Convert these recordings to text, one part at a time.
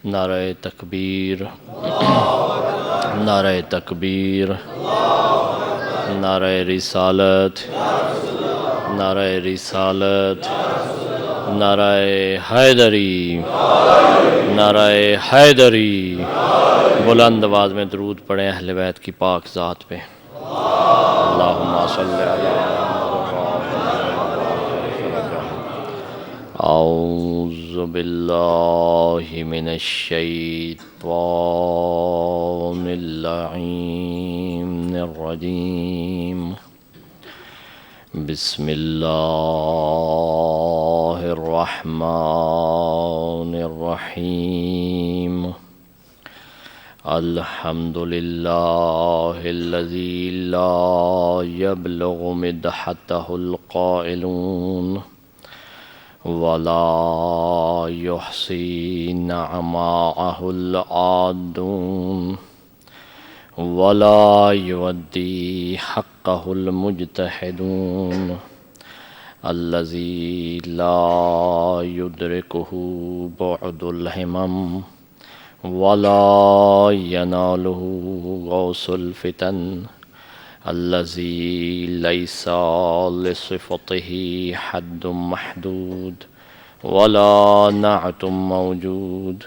نعرہ تکبیر، نعرہ تکبیر، نعرہ رسالت، نعرہ رسالت، نعرہ حیدری، نعرہ حیدری۔ بلند آواز میں درود پڑھیں اہل بیت کی پاک ذات پہ۔ اللہم صلی علی اعوذ باللہ من الشیطان اللعین الرجیم، بسم اللہ الرحمن الرحیم۔ الحمد للہ الذی لا یبلغ مدحتہ القائلون ولا يحصي نعماءه العادون ولا يودي حقه المجتهدون الذي لا يدركه بعد الهمم ولا يناله غوص الفتن الذي ليس لصفته حد محدود ولا نعت موجود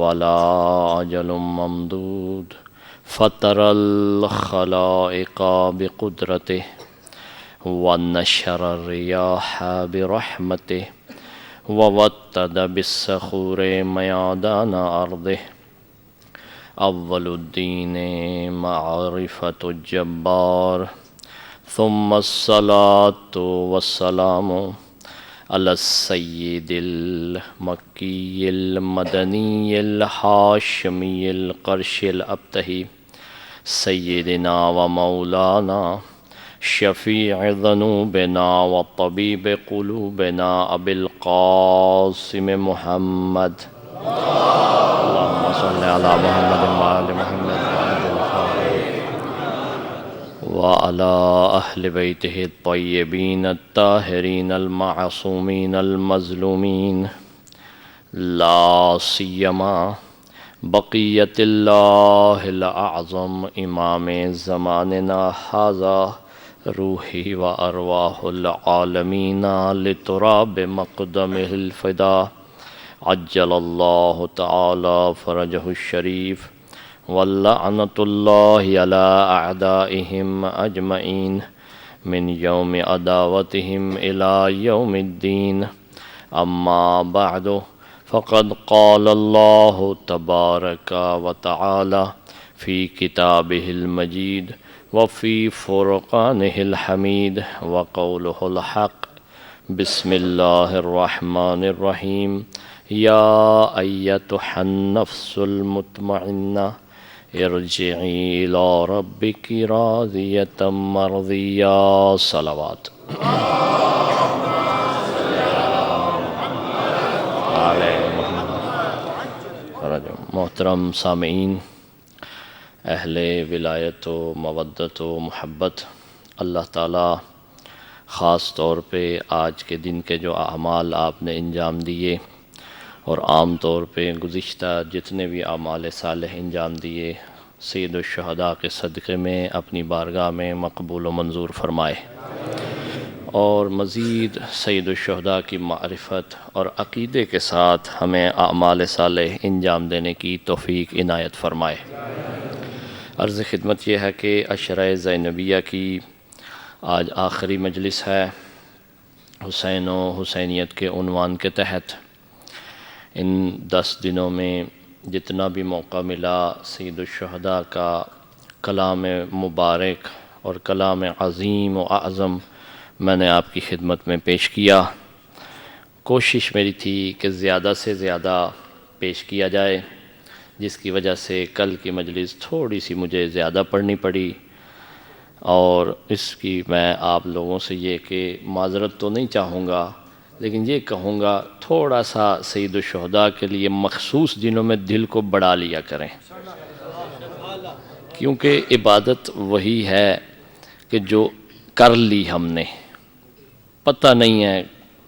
ولا أجل ممدود، فطر الخلائق بقدرته ونشر الرياح برحمته ووتد بالصخور ميادان أرضه۔ اول الدین معرفة الجبار، ثم الصلاة والسلام على السید المکی المدنی الحاشمی القرش الابتہی سیدنا و مولانا شفیع ذنوبنا وطبیب قلوبنا ابی القاسم محمد، اللہم صلی علی محمد وآل محمد وعلی اہل بیتہ الطیبین الطاہرین المعصومین المظلومین، لا سیما بقیت اللہ الاعظم امام زماننا ھذا، روحی و ارواح العالمین لتراب مقدمہ الفدا، عجل اللہ تعالی فرجہ الشریف، واللعنۃ اللہ علی اعدائہم اجمعین من یوم عداوتہم الی یوم الدین۔ اما بعد، فقد قال اللہ تبارک و تعالی فی کتابہ المجید وفی فرقانہ الحمید وقولہ الحق۔ بسم اللہ الرحمن الرحیم، یا ایتھا النفس المطمئنہ ارجعی الی ربک راضیۃ مرضیہ۔ صلوات۔ محترم سامعین، اہل ولایت و مودت و محبت، اللہ تعالیٰ خاص طور پہ آج کے دن کے جو اعمال آپ نے انجام دیے اور عام طور پہ گزشتہ جتنے بھی اعمال صالح انجام دیے، سید الشہداء کے صدقے میں اپنی بارگاہ میں مقبول و منظور فرمائے، اور مزید سید الشہداء کی معرفت اور عقیدے کے ساتھ ہمیں اعمال صالح انجام دینے کی توفیق عنایت فرمائے۔ عرض خدمت یہ ہے کہ عشرہ زینبیہ کی آج آخری مجلس ہے، حسین و حسینیت کے عنوان کے تحت۔ ان 10 دنوں میں جتنا بھی موقع ملا سید الشہداء کا کلام مبارک اور کلام عظیم و اعظم میں نے آپ کی خدمت میں پیش کیا۔ کوشش میری تھی کہ زیادہ سے زیادہ پیش کیا جائے، جس کی وجہ سے کل کی مجلس تھوڑی سی مجھے زیادہ پڑھنی پڑی، اور اس کی میں آپ لوگوں سے یہ کہ معذرت تو نہیں چاہوں گا، لیکن یہ کہوں گا تھوڑا سا سید الشہداء کے لیے مخصوص دنوں میں دل کو بڑھا لیا کریں، کیونکہ عبادت وہی ہے کہ جو کر لی ہم نے، پتہ نہیں ہے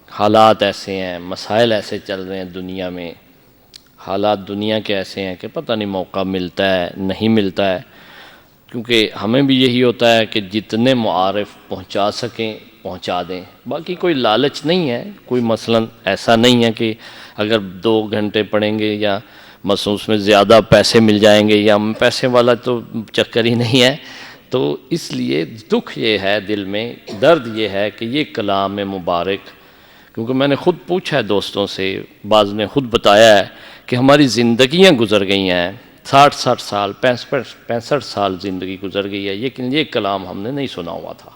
حالات ایسے ہیں، مسائل ایسے چل رہے ہیں دنیا میں، حالات دنیا کے ایسے ہیں کہ پتہ نہیں موقع ملتا ہے نہیں ملتا ہے، کیونکہ ہمیں بھی یہی ہوتا ہے کہ جتنے معارف پہنچا سکیں پہنچا دیں، باقی کوئی لالچ نہیں ہے، کوئی مثلا ایسا نہیں ہے کہ اگر 2 گھنٹے پڑھیں گے یا مثلا اس میں زیادہ پیسے مل جائیں گے، یا پیسے والا تو چکر ہی نہیں ہے۔ تو اس لیے دکھ یہ ہے دل میں، درد یہ ہے کہ یہ کلام مبارک، کیونکہ میں نے خود پوچھا ہے دوستوں سے، بعض نے خود بتایا ہے کہ ہماری زندگیاں گزر گئی ہیں، 60 سال 65 سال زندگی گزر گئی ہے، لیکن یہ کلام ہم نے نہیں سنا ہوا تھا،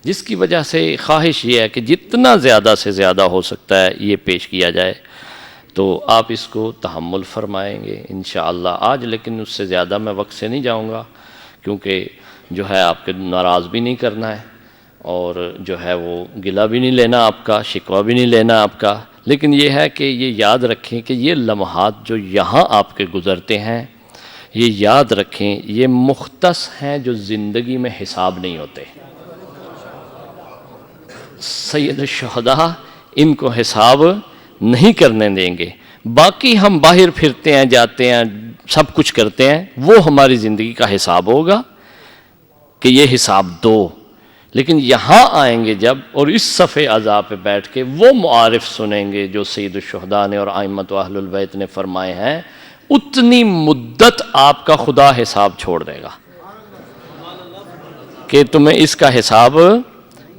جس کی وجہ سے خواہش یہ ہے کہ جتنا زیادہ سے زیادہ ہو سکتا ہے یہ پیش کیا جائے۔ تو آپ اس کو تحمل فرمائیں گے انشاءاللہ آج، لیکن اس سے زیادہ میں وقت سے نہیں جاؤں گا، کیونکہ جو ہے آپ کے ناراض بھی نہیں کرنا ہے، اور جو ہے وہ گلہ بھی نہیں لینا آپ کا، شکوہ بھی نہیں لینا آپ کا، لیکن یہ ہے کہ یہ یاد رکھیں کہ یہ لمحات جو یہاں آپ کے گزرتے ہیں، یہ یاد رکھیں یہ مختص ہیں جو زندگی میں حساب نہیں ہوتے۔ سید الشہداء ان کو حساب نہیں کرنے دیں گے، باقی ہم باہر پھرتے ہیں جاتے ہیں سب کچھ کرتے ہیں، وہ ہماری زندگی کا حساب ہوگا کہ یہ حساب دو، لیکن یہاں آئیں گے جب اور اس صفحے اعضاء پہ بیٹھ کے وہ معارف سنیں گے جو سید الشہداء نے اور ائمۃ و اہل البیت نے فرمائے ہیں، اتنی مدت آپ کا خدا حساب چھوڑ دے گا کہ تمہیں اس کا حساب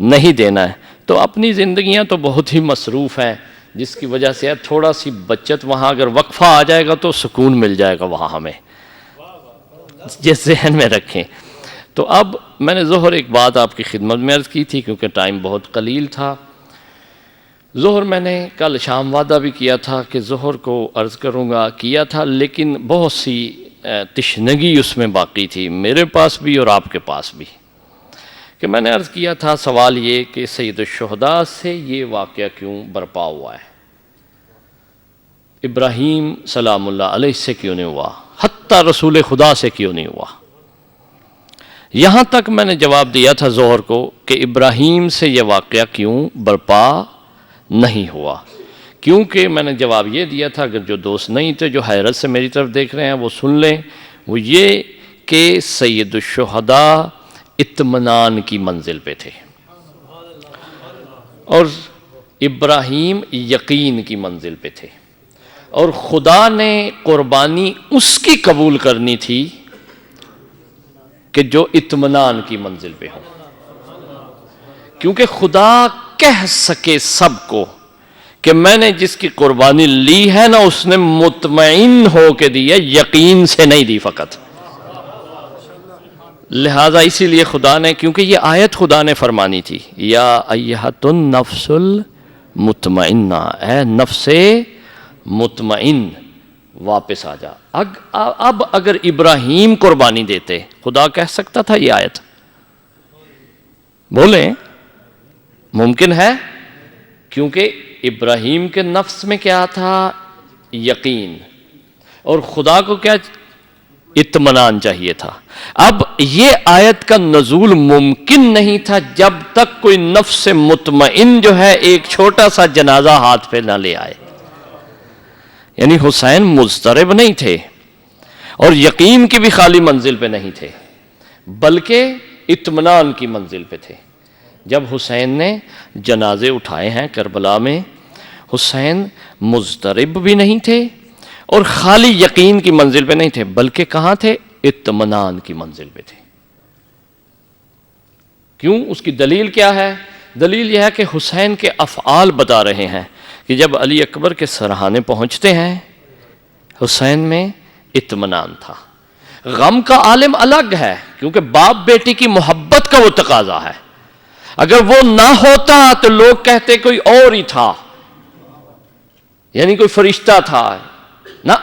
نہیں دینا ہے۔ تو اپنی زندگیاں تو بہت ہی مصروف ہیں، جس کی وجہ سے تھوڑا سی بچت، وہاں اگر وقفہ آ جائے گا تو سکون مل جائے گا وہاں ہمیں، یہ ذہن میں رکھیں۔ تو اب میں نے ظہر ایک بات آپ کی خدمت میں عرض کی تھی، کیونکہ ٹائم بہت قلیل تھا۔ ظہر میں نے کل شام وعدہ بھی کیا تھا کہ ظہر کو عرض کروں گا، کیا تھا، لیکن بہت سی تشنگی اس میں باقی تھی، میرے پاس بھی اور آپ کے پاس بھی، کہ میں نے عرض کیا تھا سوال یہ کہ سید الشہداء سے یہ واقعہ کیوں برپا ہوا ہے، ابراہیم سلام اللہ علیہ سے کیوں نہیں ہوا، حتیٰ رسول خدا سے کیوں نہیں ہوا۔ یہاں تک میں نے جواب دیا تھا ظہر کو کہ ابراہیم سے یہ واقعہ کیوں برپا نہیں ہوا، کیونکہ میں نے جواب یہ دیا تھا، اگر جو دوست نہیں تھے جو حیرت سے میری طرف دیکھ رہے ہیں وہ سن لیں، وہ یہ کہ سید الشہداء اطمینان کی منزل پہ تھے اور ابراہیم یقین کی منزل پہ تھے، اور خدا نے قربانی اس کی قبول کرنی تھی کہ جو اطمینان کی منزل پہ ہو، کیونکہ خدا کہہ سکے سب کو کہ میں نے جس کی قربانی لی ہے نا اس نے مطمئن ہو کے دی ہے، یقین سے نہیں دی فقط۔ لہذا اسی لیے خدا نے، کیونکہ یہ آیت خدا نے فرمانی تھی، یا ایھۃ النفس المطمئنہ، اے نفس مطمئن واپس آ جا۔ اب اگر ابراہیم قربانی دیتے خدا کہہ سکتا تھا یہ آیت؟ بولیں ممکن ہے، کیونکہ ابراہیم کے نفس میں کیا تھا؟ یقین، اور خدا کو کیا؟ اطمینان چاہیے تھا۔ اب یہ آیت کا نزول ممکن نہیں تھا جب تک کوئی نفس مطمئن جو ہے ایک چھوٹا سا جنازہ ہاتھ پہ نہ لے آئے، یعنی حسین مضطرب نہیں تھے اور یقین کی بھی خالی منزل پہ نہیں تھے، بلکہ اطمینان کی منزل پہ تھے۔ جب حسین نے جنازے اٹھائے ہیں کربلا میں، حسین مضطرب بھی نہیں تھے اور خالی یقین کی منزل پہ نہیں تھے، بلکہ کہاں تھے؟ اطمینان کی منزل پہ تھے۔ کیوں؟ اس کی دلیل کیا ہے؟ دلیل یہ ہے کہ حسین کے افعال بتا رہے ہیں کہ جب علی اکبر کے سرحانے پہنچتے ہیں حسین میں اطمینان تھا۔ غم کا عالم الگ ہے، کیونکہ باپ بیٹی کی محبت کا وہ تقاضا ہے، اگر وہ نہ ہوتا تو لوگ کہتے کوئی اور ہی تھا، یعنی کوئی فرشتہ تھا نا۔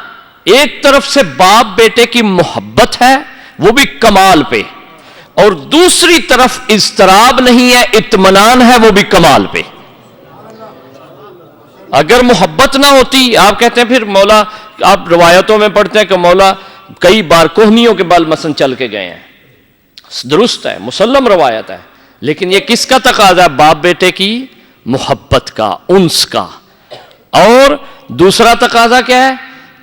ایک طرف سے باپ بیٹے کی محبت ہے وہ بھی کمال پہ، اور دوسری طرف اضطراب نہیں ہے، اطمینان ہے وہ بھی کمال پہ۔ اگر محبت نہ ہوتی، آپ کہتے ہیں پھر مولا، آپ روایتوں میں پڑھتے ہیں کہ مولا کئی بار کوہنیوں کے بال مثلا چل کے گئے ہیں، درست ہے، مسلم روایت ہے، لیکن یہ کس کا تقاضا ہے؟ باپ بیٹے کی محبت کا، انس کا۔ اور دوسرا تقاضا کیا ہے؟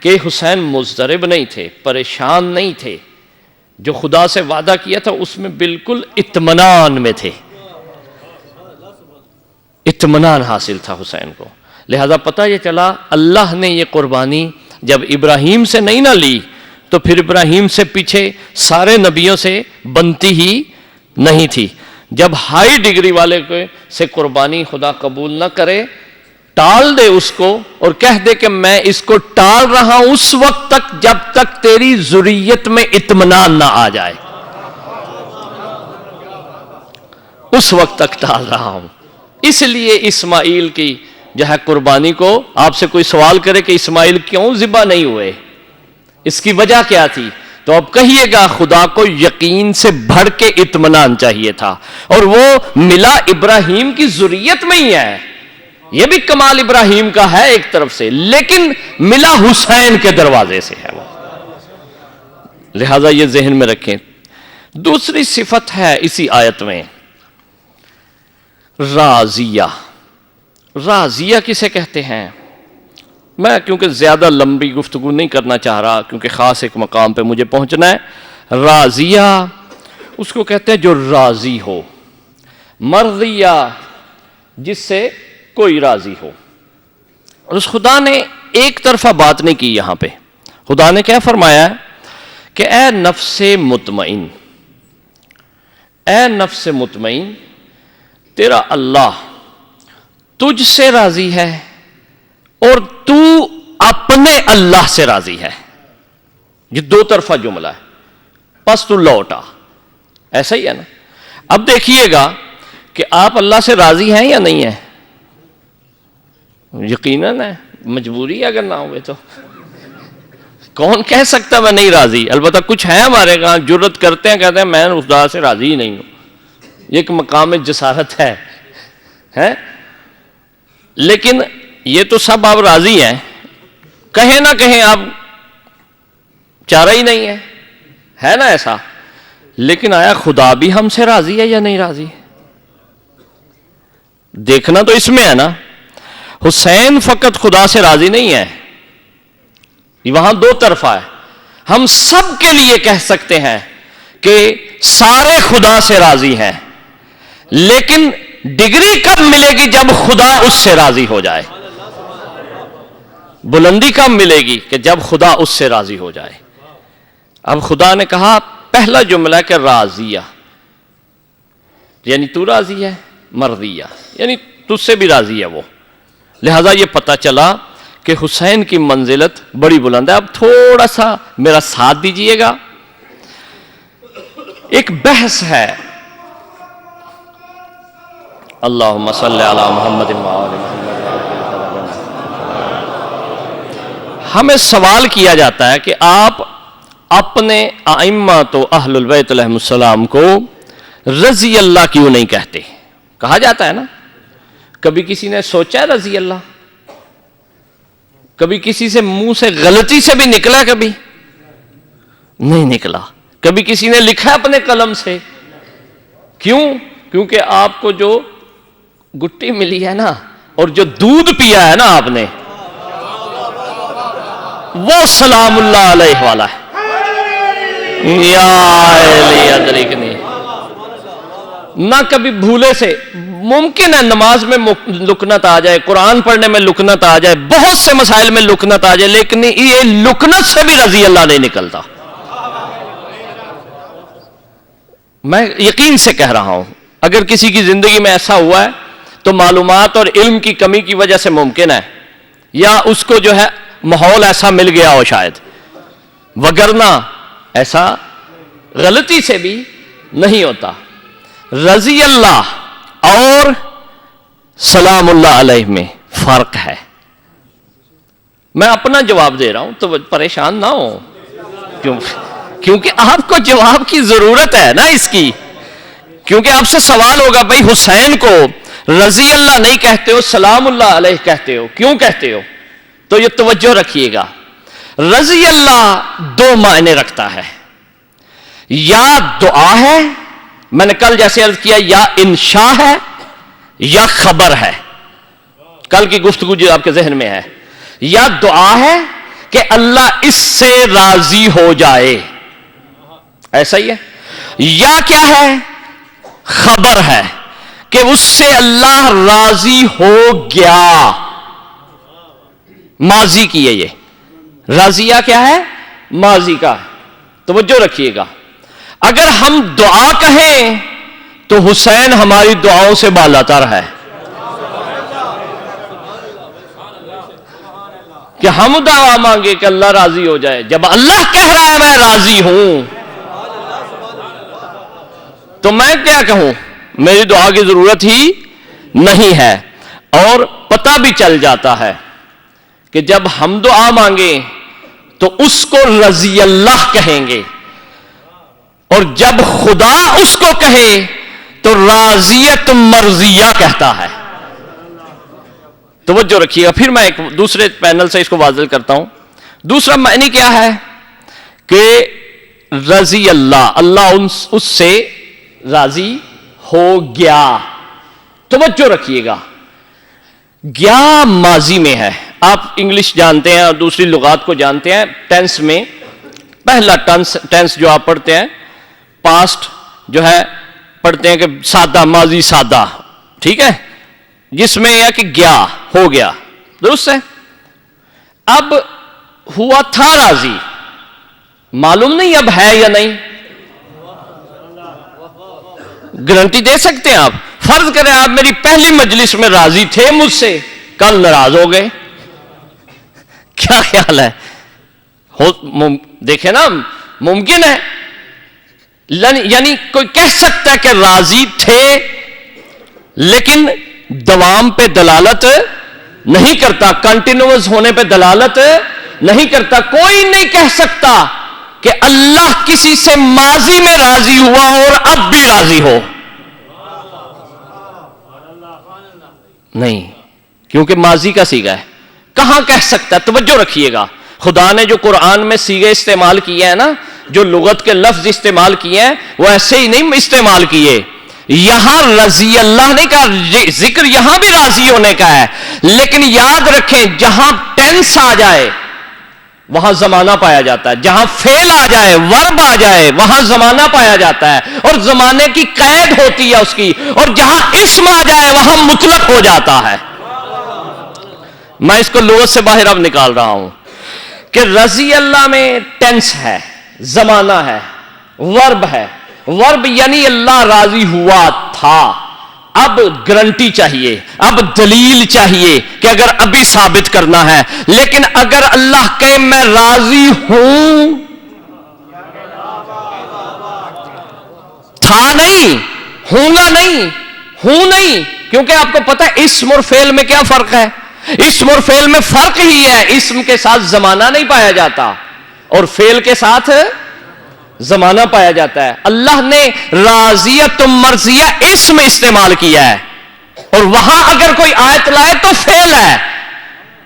کہ حسین مضطرب نہیں تھے، پریشان نہیں تھے، جو خدا سے وعدہ کیا تھا اس میں بالکل اطمینان میں تھے، اطمینان حاصل تھا حسین کو. لہذا پتہ یہ چلا اللہ نے یہ قربانی جب ابراہیم سے نہیں نہ لی تو پھر ابراہیم سے پیچھے سارے نبیوں سے بنتی ہی نہیں تھی. جب ہائی ڈگری والے سے قربانی خدا قبول نہ کرے، ٹال دے اس کو اور کہہ دے کہ میں اس کو ٹال رہا ہوں اس وقت تک جب تک تیری ذریت میں اطمینان نہ آ جائے، اس وقت تک ٹال رہا ہوں. اس لیے اسماعیل کی جو ہے قربانی کو آپ سے کوئی سوال کرے کہ اسماعیل کیوں ذبح نہیں ہوئے، اس کی وجہ کیا تھی، تو اب کہیے گا خدا کو یقین سے بڑھ کے اطمینان چاہیے تھا، اور وہ ملا ابراہیم کی ذریت میں ہی ہے. یہ بھی کمال ابراہیم کا ہے ایک طرف سے، لیکن ملا حسین کے دروازے سے ہے وہ. لہذا یہ ذہن میں رکھیں. دوسری صفت ہے اسی آیت میں راضیہ. راضیہ کسے کہتے ہیں؟ میں کیونکہ زیادہ لمبی گفتگو نہیں کرنا چاہ رہا کیونکہ خاص ایک مقام پہ مجھے پہنچنا ہے. راضیہ اس کو کہتے ہیں جو راضی ہو، مرضیہ جس سے کوئی راضی ہو. اور اس خدا نے ایک طرفہ بات نہیں کی. یہاں پہ خدا نے کیا فرمایا ہے کہ اے نفس مطمئن، اے نفس مطمئن، تیرا اللہ تجھ سے راضی ہے اور تو اپنے اللہ سے راضی ہے. یہ دو طرفہ جملہ ہے. پس تو لوٹا، ایسا ہی ہے نا. اب دیکھیے گا کہ آپ اللہ سے راضی ہیں یا نہیں ہیں. یقیناً ہے، مجبوری اگر نہ ہوئے تو کون کہہ سکتا میں نہیں راضی. البتہ کچھ ہیں ہمارے ہاں جرت کرتے ہیں، کہتے ہیں میں خدا سے راضی ہی نہیں ہوں. یہ ایک مقام جسارت ہے. لیکن یہ تو سب آپ راضی ہیں، کہیں نہ کہیں آپ چارہ ہی نہیں ہے نا ایسا. لیکن آیا خدا بھی ہم سے راضی ہے یا نہیں راضی؟ دیکھنا تو اس میں ہے نا. حسین فقط خدا سے راضی نہیں ہے، وہاں دو طرفہ ہے. ہم سب کے لیے کہہ سکتے ہیں کہ سارے خدا سے راضی ہیں، لیکن ڈگری کب ملے گی؟ جب خدا اس سے راضی ہو جائے. بلندی کب ملے گی؟ کہ جب خدا اس سے راضی ہو جائے. اب خدا نے کہا پہلا جملہ کہ راضیہ، یعنی تو راضی ہے، مرضیہ یعنی تجھ سے بھی راضی ہے وہ. لہذا یہ پتہ چلا کہ حسین کی منزلت بڑی بلند ہے. اب تھوڑا سا میرا ساتھ دیجئے گا. ایک بحث ہے، اللہم صلی علی محمد وآل محمد. ہمیں سوال کیا جاتا ہے کہ آپ اپنے ائمہ و اہل البیت علیہم السلام کو رضی اللہ کیوں نہیں کہتے؟ کہا جاتا ہے نا. کبھی کسی نے سوچا ہے رضی اللہ؟ کبھی کسی سے منہ سے غلطی سے بھی نکلا؟ کبھی نہیں نکلا. کبھی کسی نے لکھا اپنے قلم سے؟ کیوں؟ کیونکہ آپ کو جو گٹی ملی ہے نا اور جو دودھ پیا ہے نا آپ نے، وہ سلام اللہ علیہ والا ہے. یا علی ادرکنی. نہ کبھی بھولے سے. ممکن ہے نماز میں لکنت آ جائے، قرآن پڑھنے میں لکنت آ جائے، بہت سے مسائل میں لکنت آ جائے، لیکن یہ لکنت سے بھی رضی اللہ نہیں نکلتا. میں یقین سے کہہ رہا ہوں اگر کسی کی زندگی میں ایسا ہوا ہے تو معلومات اور علم کی کمی کی وجہ سے ممکن ہے، یا اس کو جو ہے ماحول ایسا مل گیا ہو شاید، وگرنہ ایسا غلطی سے بھی نہیں ہوتا. رضی اللہ اور سلام اللہ علیہ میں فرق ہے. میں اپنا جواب دے رہا ہوں تو پریشان نہ ہو، کیونکہ آپ کو جواب کی ضرورت ہے نا اس کی. کیونکہ آپ سے سوال ہوگا بھائی حسین کو رضی اللہ نہیں کہتے ہو، سلام اللہ علیہ کہتے ہو، کیوں کہتے ہو؟ تو یہ توجہ رکھیے گا. رضی اللہ دو معنی رکھتا ہے. یا دعا ہے، میں نے کل جیسے عرض کیا، یا انشاء ہے یا خبر ہے. کل کی گفتگو جو آپ کے ذہن میں ہے، یا دعا ہے کہ اللہ اس سے راضی ہو جائے، ایسا ہی ہے، یا کیا ہے، خبر ہے کہ اس سے اللہ راضی ہو گیا، ماضی کی ہے یہ، راضیہ کیا ہے، ماضی کا ہے۔ توجہ رکھیے گا، اگر ہم دعا کہیں تو حسین ہماری دعاؤں سے بالاتر ہے، کہ ہم دعا مانگے کہ اللہ راضی ہو جائے، جب اللہ کہہ رہا ہے میں راضی ہوں تو میں کیا کہوں، میری دعا کی ضرورت ہی نہیں ہے۔ اور پتہ بھی چل جاتا ہے کہ جب ہم دعا مانگیں تو اس کو رضی اللہ کہیں گے، اور جب خدا اس کو کہے تو راضیت مرضیہ کہتا ہے۔ توجہ رکھیے گا، پھر میں ایک دوسرے پینل سے اس کو واضح کرتا ہوں۔ دوسرا معنی کیا ہے کہ رضی اللہ، اللہ اس سے راضی ہو گیا۔ توجہ رکھیے گا، گیا ماضی میں ہے، آپ انگلش جانتے ہیں اور دوسری لغات کو جانتے ہیں، ٹینس میں پہلا ٹینس جو آپ پڑھتے ہیں، پاسٹ جو ہے پڑھتے ہیں کہ سادہ، ماضی سادہ، ٹھیک ہے، جس میں یہ کہ گیا، ہو گیا، درست ہے۔ اب ہوا تھا راضی، معلوم نہیں اب ہے یا نہیں، گارنٹی دے سکتے ہیں آپ؟ فرض کریں آپ میری پہلی مجلس میں راضی تھے مجھ سے، کل ناراض ہو گئے، کیا خیال ہے؟ دیکھیں نا، ممکن ہے، یعنی کوئی کہہ سکتا ہے کہ راضی تھے لیکن دوام پہ دلالت نہیں کرتا، کنٹینیوس ہونے پہ دلالت نہیں کرتا۔ کوئی نہیں کہہ سکتا کہ اللہ کسی سے ماضی میں راضی ہوا اور اب بھی راضی ہو، نہیں، کیونکہ ماضی کا صیغہ ہے، کہاں کہہ سکتا ہے؟ توجہ رکھیے گا، خدا نے جو قرآن میں صیغے استعمال کیے ہیں نا، جو لغت کے لفظ استعمال کیے ہیں وہ ایسے ہی نہیں استعمال کیے، یہاں رضی اللہ نے کہا، ذکر یہاں بھی راضی ہونے کا ہے، لیکن یاد رکھیں جہاں ٹینس آ جائے وہاں زمانہ پایا جاتا ہے، جہاں فعل آ جائے، ورب آ جائے، وہاں زمانہ پایا جاتا ہے، اور زمانے کی قید ہوتی ہے اس کی، اور جہاں اسم آ جائے وہاں مطلق ہو جاتا ہے۔ میں اس کو لغت سے باہر اب نکال رہا ہوں کہ رضی اللہ میں ٹینس ہے، زمانہ ہے، ورب ہے، ورب یعنی اللہ راضی ہوا تھا، اب گارنٹی چاہیے، اب دلیل چاہیے کہ اگر ابھی ثابت کرنا ہے، لیکن اگر اللہ کہے میں راضی ہوں، تھا نہیں، ہوں گا نہیں، ہوں نہیں، کیونکہ آپ کو پتا ہے اسم اور فعل میں کیا فرق ہے؟ اسم اور فعل میں فرق ہی ہے، اسم کے ساتھ زمانہ نہیں پایا جاتا اور فعل کے ساتھ زمانہ پایا جاتا ہے۔ اللہ نے راضیت مرضیہ اسم استعمال کیا ہے، اور وہاں اگر کوئی آیت لائے تو فعل ہے۔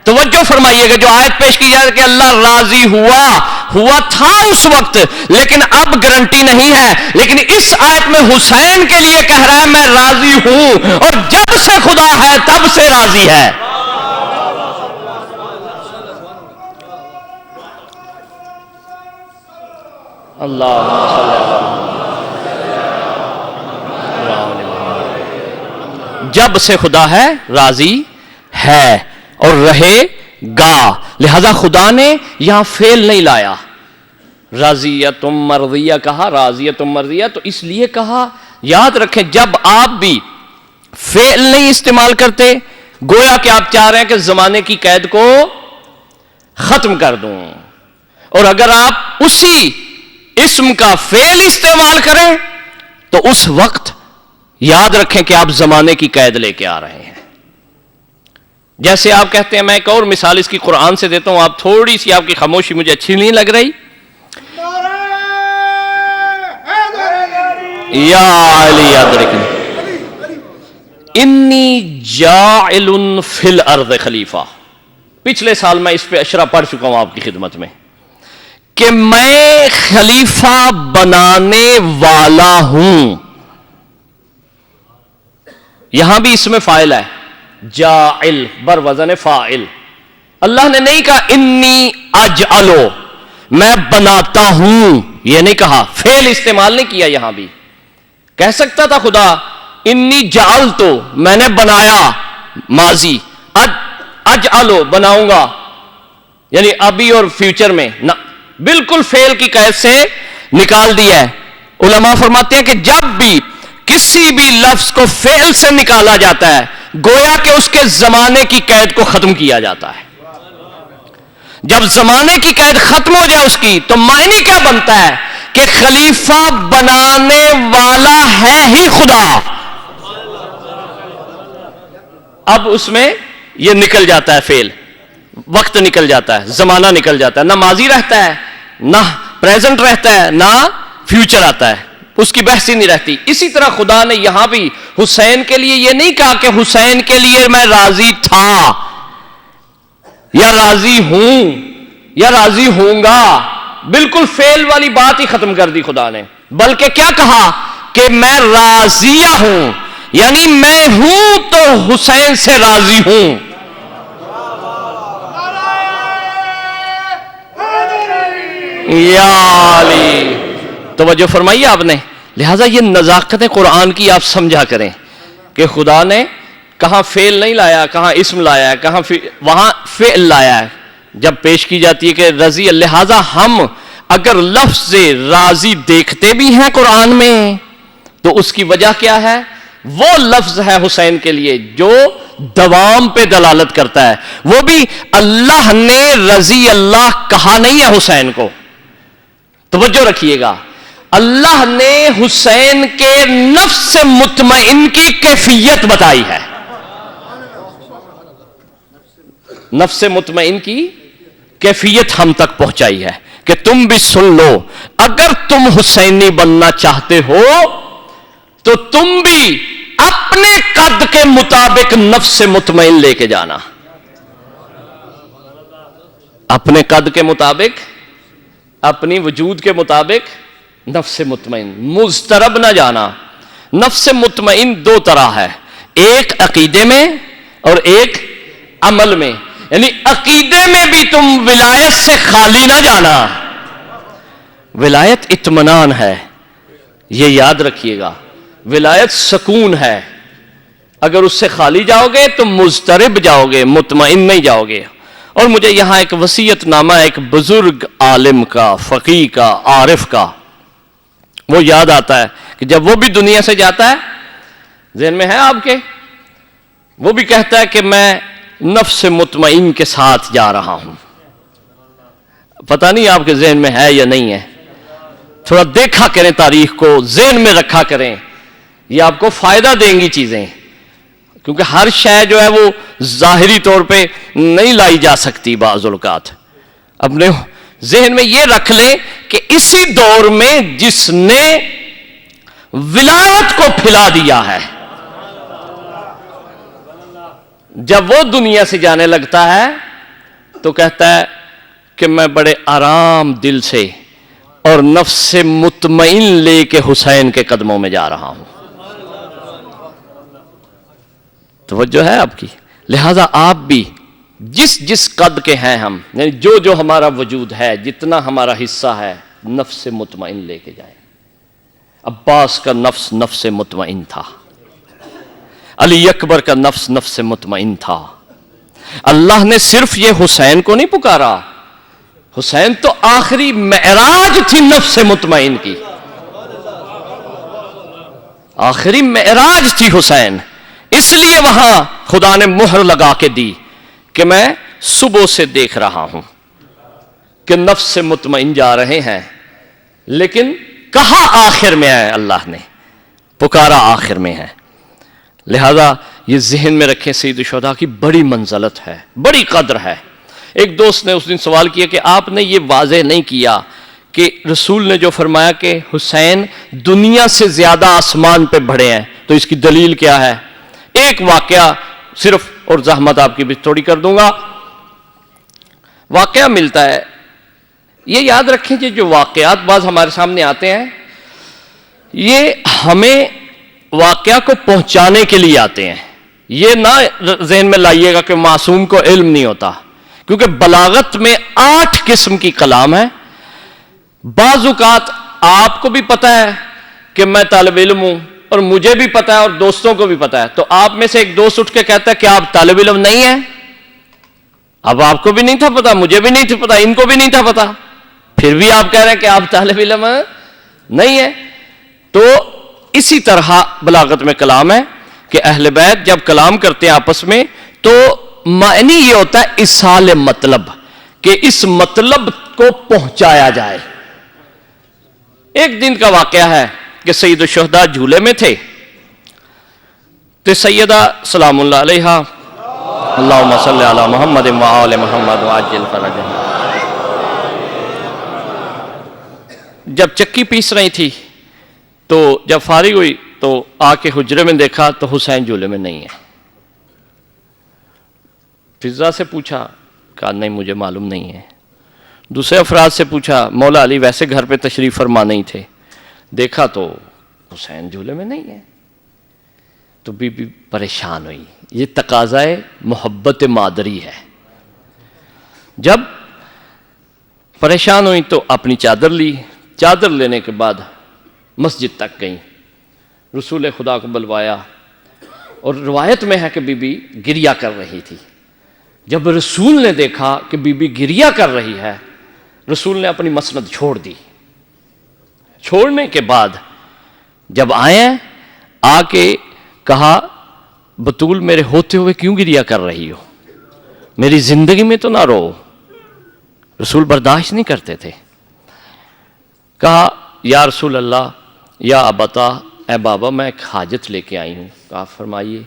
توجہ فرمائیے گا، جو آیت پیش کی جائے کہ اللہ راضی ہوا تھا اس وقت، لیکن اب گارنٹی نہیں ہے، لیکن اس آیت میں حسین کے لیے کہہ رہا ہے میں راضی ہوں، اور جب سے خدا ہے تب سے راضی ہے۔ جب سے خدا ہے راضی ہے اور رہے گا، لہذا خدا نے یہاں فعل نہیں لایا، راضیت مرضیہ کہا، راضیت مرضیہ، تو اس لیے کہا، یاد رکھیں جب آپ بھی فعل نہیں استعمال کرتے گویا کہ آپ چاہ رہے ہیں کہ زمانے کی قید کو ختم کر دوں، اور اگر آپ اسی اسم کا فعل استعمال کریں تو اس وقت یاد رکھیں کہ آپ زمانے کی قید لے کے آ رہے ہیں۔ جیسے آپ کہتے ہیں، میں ایک اور مثال اس کی قرآن سے دیتا ہوں، آپ تھوڑی سی، آپ کی خاموشی مجھے اچھی نہیں لگ رہی، یا علی ادرکنی انی جاعل فی الارض خلیفہ، پچھلے سال میں اس پہ اشرا پڑھ چکا ہوں آپ کی خدمت میں کہ میں خلیفہ بنانے والا ہوں، یہاں بھی اس میں فاعل ہے، جاعل بر وزن فاعل۔ اللہ نے نہیں کہا انی اجعلو، میں بناتا ہوں، یہ نہیں کہا، فعل استعمال نہیں کیا یہاں بھی. کہہ سکتا تھا خدا انی جعلتو، میں نے بنایا، ماضی، اجعلو، بناؤں گا، یعنی ابھی اور فیوچر میں نہ، بالکل فعل کی قید سے نکال دیا ہے. علماء فرماتے ہیں کہ جب بھی کسی بھی لفظ کو فعل سے نکالا جاتا ہے گویا کہ اس کے زمانے کی قید کو ختم کیا جاتا ہے. جب زمانے کی قید ختم ہو جائے اس کی تو معنی کیا بنتا ہے کہ خلیفہ بنانے والا ہے ہی خدا. اب اس میں یہ نکل جاتا ہے فعل، وقت نکل جاتا ہے، زمانہ نکل جاتا ہے، نہ ماضی رہتا ہے، نہ پریزنٹ رہتا ہے، نہ فیوچر آتا ہے، اس کی بحث ہی نہیں رہتی. اسی طرح خدا نے یہاں بھی حسین کے لیے یہ نہیں کہا کہ حسین کے لیے میں راضی تھا یا راضی ہوں یا راضی ہوں گا، بالکل فعل والی بات ہی ختم کر دی خدا نے، بلکہ کیا کہا کہ میں راضیہ ہوں، یعنی میں ہوں تو حسین سے راضی ہوں. یا علی، توجہ فرمائیے آپ نے. لہٰذا یہ نزاکت قرآن کی آپ سمجھا کریں کہ خدا نے کہاں فعل نہیں لایا، کہاں اسم لایا ہے، کہاں وہاں فعل لایا ہے جب پیش کی جاتی ہے کہ رضی. لہٰذا ہم اگر لفظ راضی دیکھتے بھی ہیں قرآن میں تو اس کی وجہ کیا ہے؟ وہ لفظ ہے حسین کے لیے جو دوام پہ دلالت کرتا ہے. وہ بھی اللہ نے رضی اللہ کہا نہیں ہے حسین کو، توجہ رکھیے گا، اللہ نے حسین کے نفس مطمئن کی کیفیت بتائی ہے. نفس مطمئن کی کیفیت ہم تک پہنچائی ہے کہ تم بھی سن لو، اگر تم حسینی بننا چاہتے ہو تو تم بھی اپنے قد کے مطابق نفس مطمئن لے کے جانا. اپنے قد کے مطابق، اپنی وجود کے مطابق نفس مطمئن، مضطرب نہ جانا. نفس مطمئن دو طرح ہے، ایک عقیدے میں اور ایک عمل میں. یعنی عقیدے میں بھی تم ولایت سے خالی نہ جانا. ولایت اطمینان ہے، یہ یاد رکھیے گا. ولایت سکون ہے، اگر اس سے خالی جاؤ گے تو مضطرب جاؤ گے، مطمئن نہیں جاؤ گے. اور مجھے یہاں ایک وصیت نامہ ایک بزرگ عالم کا، فقیہ کا، عارف کا وہ یاد آتا ہے کہ جب وہ بھی دنیا سے جاتا ہے، ذہن میں ہے آپ کے، وہ بھی کہتا ہے کہ میں نفس مطمئن کے ساتھ جا رہا ہوں. پتہ نہیں آپ کے ذہن میں ہے یا نہیں ہے، تھوڑا دیکھا کریں تاریخ کو، ذہن میں رکھا کریں، یہ آپ کو فائدہ دیں گی چیزیں، کیونکہ ہر شے جو ہے وہ ظاہری طور پہ نہیں لائی جا سکتی. بعض اوقات اپنے ذہن میں یہ رکھ لیں کہ اسی دور میں جس نے ولایت کو پھیلا دیا ہے، جب وہ دنیا سے جانے لگتا ہے تو کہتا ہے کہ میں بڑے آرام دل سے اور نفس مطمئن لے کے حسین کے قدموں میں جا رہا ہوں. توجہ ہے آپ کی. لہذا آپ بھی جس جس قد کے ہیں ہم، یعنی جو جو ہمارا وجود ہے، جتنا ہمارا حصہ ہے، نفس مطمئن لے کے جائیں. عباس کا نفس نفس مطمئن تھا، علی اکبر کا نفس نفس مطمئن تھا. اللہ نے صرف یہ حسین کو نہیں پکارا، حسین تو آخری معراج تھی نفس مطمئن کی، آخری معراج تھی حسین. اس لیے وہاں خدا نے مہر لگا کے دی کہ میں صبح سے دیکھ رہا ہوں کہ نفس مطمئن جا رہے ہیں، لیکن کہا آخر میں ہے، اللہ نے پکارا آخر میں ہے. لہذا یہ ذہن میں رکھیں، سید الشہداء کی بڑی منزلت ہے، بڑی قدر ہے. ایک دوست نے اس دن سوال کیا کہ آپ نے یہ واضح نہیں کیا کہ رسول نے جو فرمایا کہ حسین دنیا سے زیادہ آسمان پہ بڑھے ہیں، تو اس کی دلیل کیا ہے؟ ایک واقعہ صرف، اور زحمت آپ کی بھی تھوڑی کر دوں گا. واقعہ ملتا ہے، یہ یاد رکھیں کہ جو واقعات بعض ہمارے سامنے آتے ہیں یہ ہمیں واقعہ کو پہنچانے کے لیے آتے ہیں. یہ نہ ذہن میں لائیے گا کہ معصوم کو علم نہیں ہوتا. کیونکہ بلاغت میں 8 قسم کی کلام ہے. بعض اوقات آپ کو بھی پتا ہے کہ میں طالب علم ہوں اور مجھے بھی پتا ہے اور دوستوں کو بھی پتا ہے, تو آپ میں سے ایک دوست اٹھ کے کہتا ہے کہ آپ طالب علم نہیں ہیں. اب آپ کو بھی نہیں تھا پتا, مجھے بھی نہیں تھا پتا, ان کو بھی نہیں تھا پتا, پھر بھی آپ کہہ رہے ہیں کہ آپ طالب علم نہیں ہیں. تو اسی طرح بلاغت میں کلام ہے کہ اہل بیت جب کلام کرتے ہیں آپس میں تو معنی یہ ہوتا ہے اصال مطلب, کہ اس مطلب کو پہنچایا جائے. ایک دن کا واقعہ ہے کہ سید الشہداء جھولے میں تھے تو سیدہ سلام اللہ علیہا اللہم صلی علی محمد وآل محمد وعجل فرجہم جب چکی پیس رہی تھی تو جب فارغ ہوئی تو آ کے حجرے میں دیکھا تو حسین جھولے میں نہیں ہے. فضا سے پوچھا, کہا نہیں مجھے معلوم نہیں ہے. دوسرے افراد سے پوچھا, مولا علی ویسے گھر پہ تشریف فرما نہیں تھے, دیکھا تو حسین جھولے میں نہیں ہے. تو بی بی پریشان ہوئی. یہ تقاضائے محبت مادری ہے. جب پریشان ہوئی تو اپنی چادر لی, چادر لینے کے بعد مسجد تک گئیں, رسول خدا کو بلوایا اور روایت میں ہے کہ بی بی گریہ کر رہی تھی. جب رسول نے دیکھا کہ بی بی گریہ کر رہی ہے, رسول نے اپنی مسند چھوڑ دی. چھوڑنے کے بعد جب آئے آ کے کہا, بطول میرے ہوتے ہوئے کیوں گریہ کر رہی ہو, میری زندگی میں تو نہ رو. رسول برداشت نہیں کرتے تھے. کہا یا رسول اللہ یا ابتا, اے بابا میں ایک حاجت لے کے آئی ہوں. کہا فرمائیے.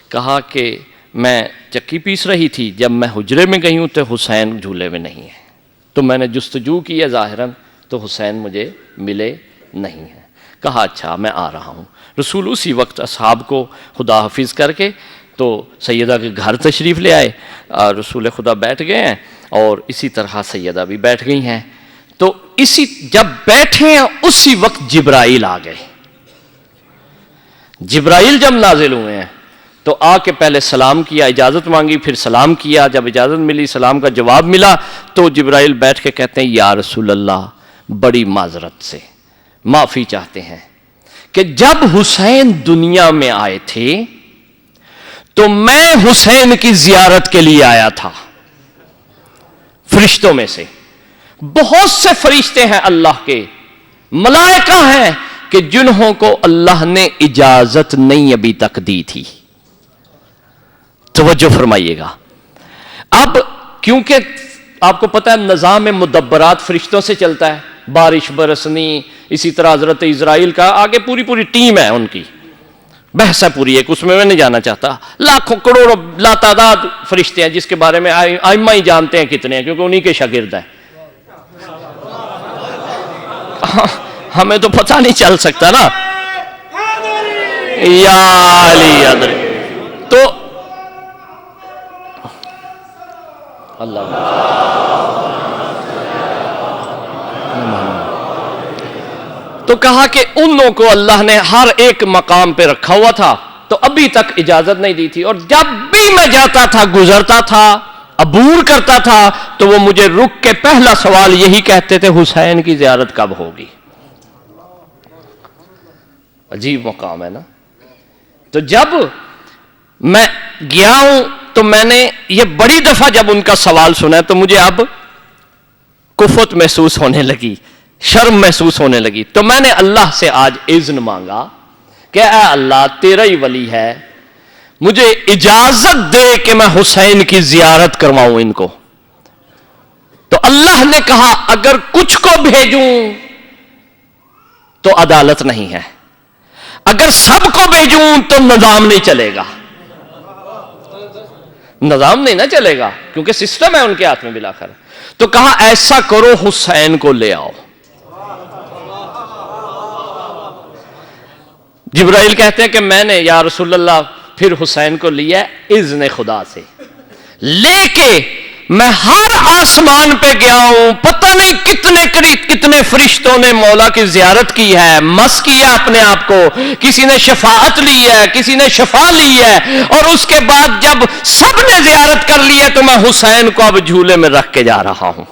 کہا کہ میں چکی پیس رہی تھی, جب میں حجرے میں گئی ہوں تو حسین جھولے میں نہیں ہے, تو میں نے جستجو کی ہے ظاہراً تو حسین مجھے ملے نہیں ہیں. کہا اچھا میں آ رہا ہوں. رسول اسی وقت اصحاب کو خدا حافظ کر کے تو سیدہ کے گھر تشریف لے آئے. رسول خدا بیٹھ گئے ہیں اور اسی طرح سیدہ بھی بیٹھ گئی ہیں. تو اسی جب بیٹھے ہیں اسی وقت جبرائیل آ گئے. جبرائیل جب نازل ہوئے ہیں تو آ کے پہلے سلام کیا, اجازت مانگی, پھر سلام کیا. جب اجازت ملی, سلام کا جواب ملا, تو جبرائیل بیٹھ کے کہتے ہیں یا رسول اللہ بڑی معذرت سے معافی چاہتے ہیں کہ جب حسین دنیا میں آئے تھے تو میں حسین کی زیارت کے لیے آیا تھا. فرشتوں میں سے بہت سے فرشتے ہیں اللہ کے, ملائکہ ہیں کہ جنہوں کو اللہ نے اجازت نہیں ابھی تک دی تھی. توجہ فرمائیے گا. اب کیونکہ آپ کو پتہ ہے نظام مدبرات فرشتوں سے چلتا ہے, بارش برسنی, اسی طرح حضرت اسرائیل کا آگے پوری ٹیم ہے, ان کی بحث ہے پوری ایک, اس میں نہیں جانا چاہتا. لاکھوں کروڑوں لا تعداد فرشتے ہیں جس کے بارے میں ائمہ ہی جانتے ہیں کتنے ہیں, کیونکہ انہی کے شاگرد ہیں. ہمیں تو پتہ نہیں چل سکتا نا. یا علی ادر تو اللہ تو کہا کہ ان لوگوں کو اللہ نے ہر ایک مقام پہ رکھا ہوا تھا, تو ابھی تک اجازت نہیں دی تھی. اور جب بھی میں جاتا تھا, گزرتا تھا, عبور کرتا تھا, تو وہ مجھے رک کے پہلا سوال یہی کہتے تھے, حسین کی زیارت کب ہوگی. عجیب مقام ہے نا. تو جب میں گیا ہوں تو میں نے یہ بڑی دفعہ جب ان کا سوال سنا تو مجھے اب کفت محسوس ہونے لگی, شرم محسوس ہونے لگی. تو میں نے اللہ سے آج اذن مانگا کہ اے اللہ تیرا ہی ولی ہے, مجھے اجازت دے کہ میں حسین کی زیارت کرواؤں ان کو. تو اللہ نے کہا اگر کچھ کو بھیجوں تو عدالت نہیں ہے, اگر سب کو بھیجوں تو نظام نہیں چلے گا. نظام نہیں نہ چلے گا کیونکہ سسٹم ہے ان کے ہاتھ میں بالآخر. تو کہا ایسا کرو حسین کو لے آؤ. جبرائیل کہتے ہیں کہ میں نے یا رسول اللہ پھر حسین کو لیا اذن خدا سے, لے کے میں ہر آسمان پہ گیا ہوں، پتہ نہیں کتنے فرشتوں نے مولا کی زیارت کی ہے، مس کیا اپنے آپ کو، کسی نے شفاعت لی ہے، کسی نے شفا لی ہے، اور اس کے بعد جب سب نے زیارت کر لی ہے تو میں حسین کو اب جھولے میں رکھ کے جا رہا ہوں۔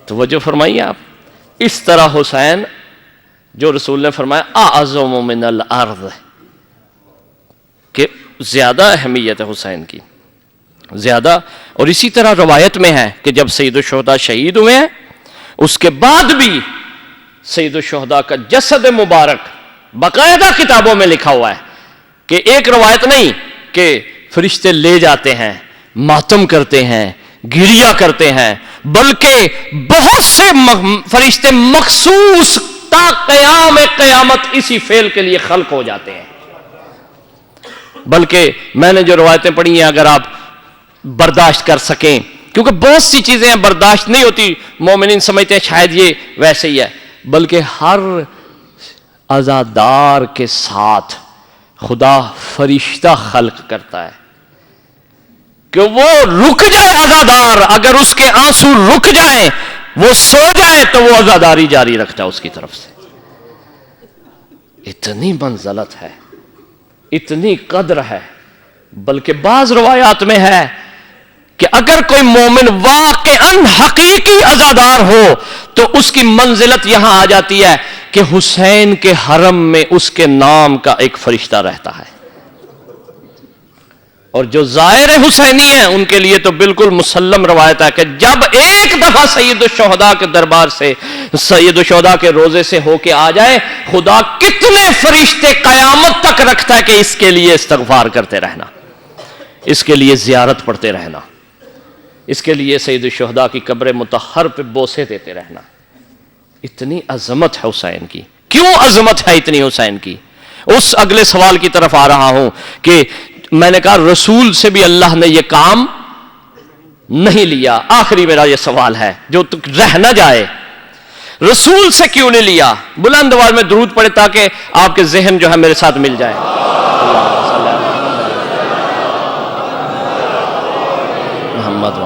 توجہ فرمائیے آپ، اس طرح حسین جو رسول نے فرمایا اعظم من الارض، کہ زیادہ اہمیت ہے حسین کی، زیادہ۔ اور اسی طرح روایت میں ہے کہ جب سید الشہداء شہید ہوئے ہیں اس کے بعد بھی سید الشہداء کا جسد مبارک باقاعدہ کتابوں میں لکھا ہوا ہے، کہ ایک روایت نہیں کہ فرشتے لے جاتے ہیں، ماتم کرتے ہیں، گریہ کرتے ہیں، بلکہ بہت سے فرشتے مخصوص تا قیام قیامت اسی فعل کے لیے خلق ہو جاتے ہیں۔ بلکہ میں نے جو روایتیں پڑھی ہیں اگر آپ برداشت کر سکیں، کیونکہ بہت سی چیزیں برداشت نہیں ہوتی، مومنین سمجھتے ہیں شاید یہ ویسے ہی ہے، بلکہ ہر عزادار کے ساتھ خدا فرشتہ خلق کرتا ہے کہ وہ رک جائے عزادار، اگر اس کے آنسو رک جائیں، وہ سو جائے تو وہ عزاداری جاری رکھتا ہے اس کی طرف سے۔ اتنی منزلت ہے، اتنی قدر ہے، بلکہ بعض روایات میں ہے کہ اگر کوئی مومن واقعاً حقیقی عزادار ہو تو اس کی منزلت یہاں آ جاتی ہے کہ حسین کے حرم میں اس کے نام کا ایک فرشتہ رہتا ہے، اور جو زائر حسینی ہیں ان کے لیے تو بالکل مسلم روایت ہے کہ جب ایک دفعہ سید الشہداء کے دربار سے، سید الشہداء کے روزے سے ہو کے آ جائے، خدا کتنے فرشتے قیامت تک رکھتا ہے کہ اس کے لیے استغفار کرتے رہنا، اس کے لیے زیارت پڑھتے رہنا، اس کے لیے سید الشہداء کی قبر مطہر پہ بوسے دیتے رہنا۔ اتنی عظمت ہے حسین کی۔ کیوں عظمت ہے اتنی حسین کی؟ اس اگلے سوال کی طرف آ رہا ہوں کہ میں نے کہا رسول سے بھی اللہ نے یہ کام نہیں لیا۔ آخری میرا یہ سوال ہے جو رہ نہ جائے، رسول سے کیوں نہیں لیا؟ بلند آواز میں درود پڑھے تاکہ آپ کے ذہن جو ہے میرے ساتھ مل جائے۔ محمد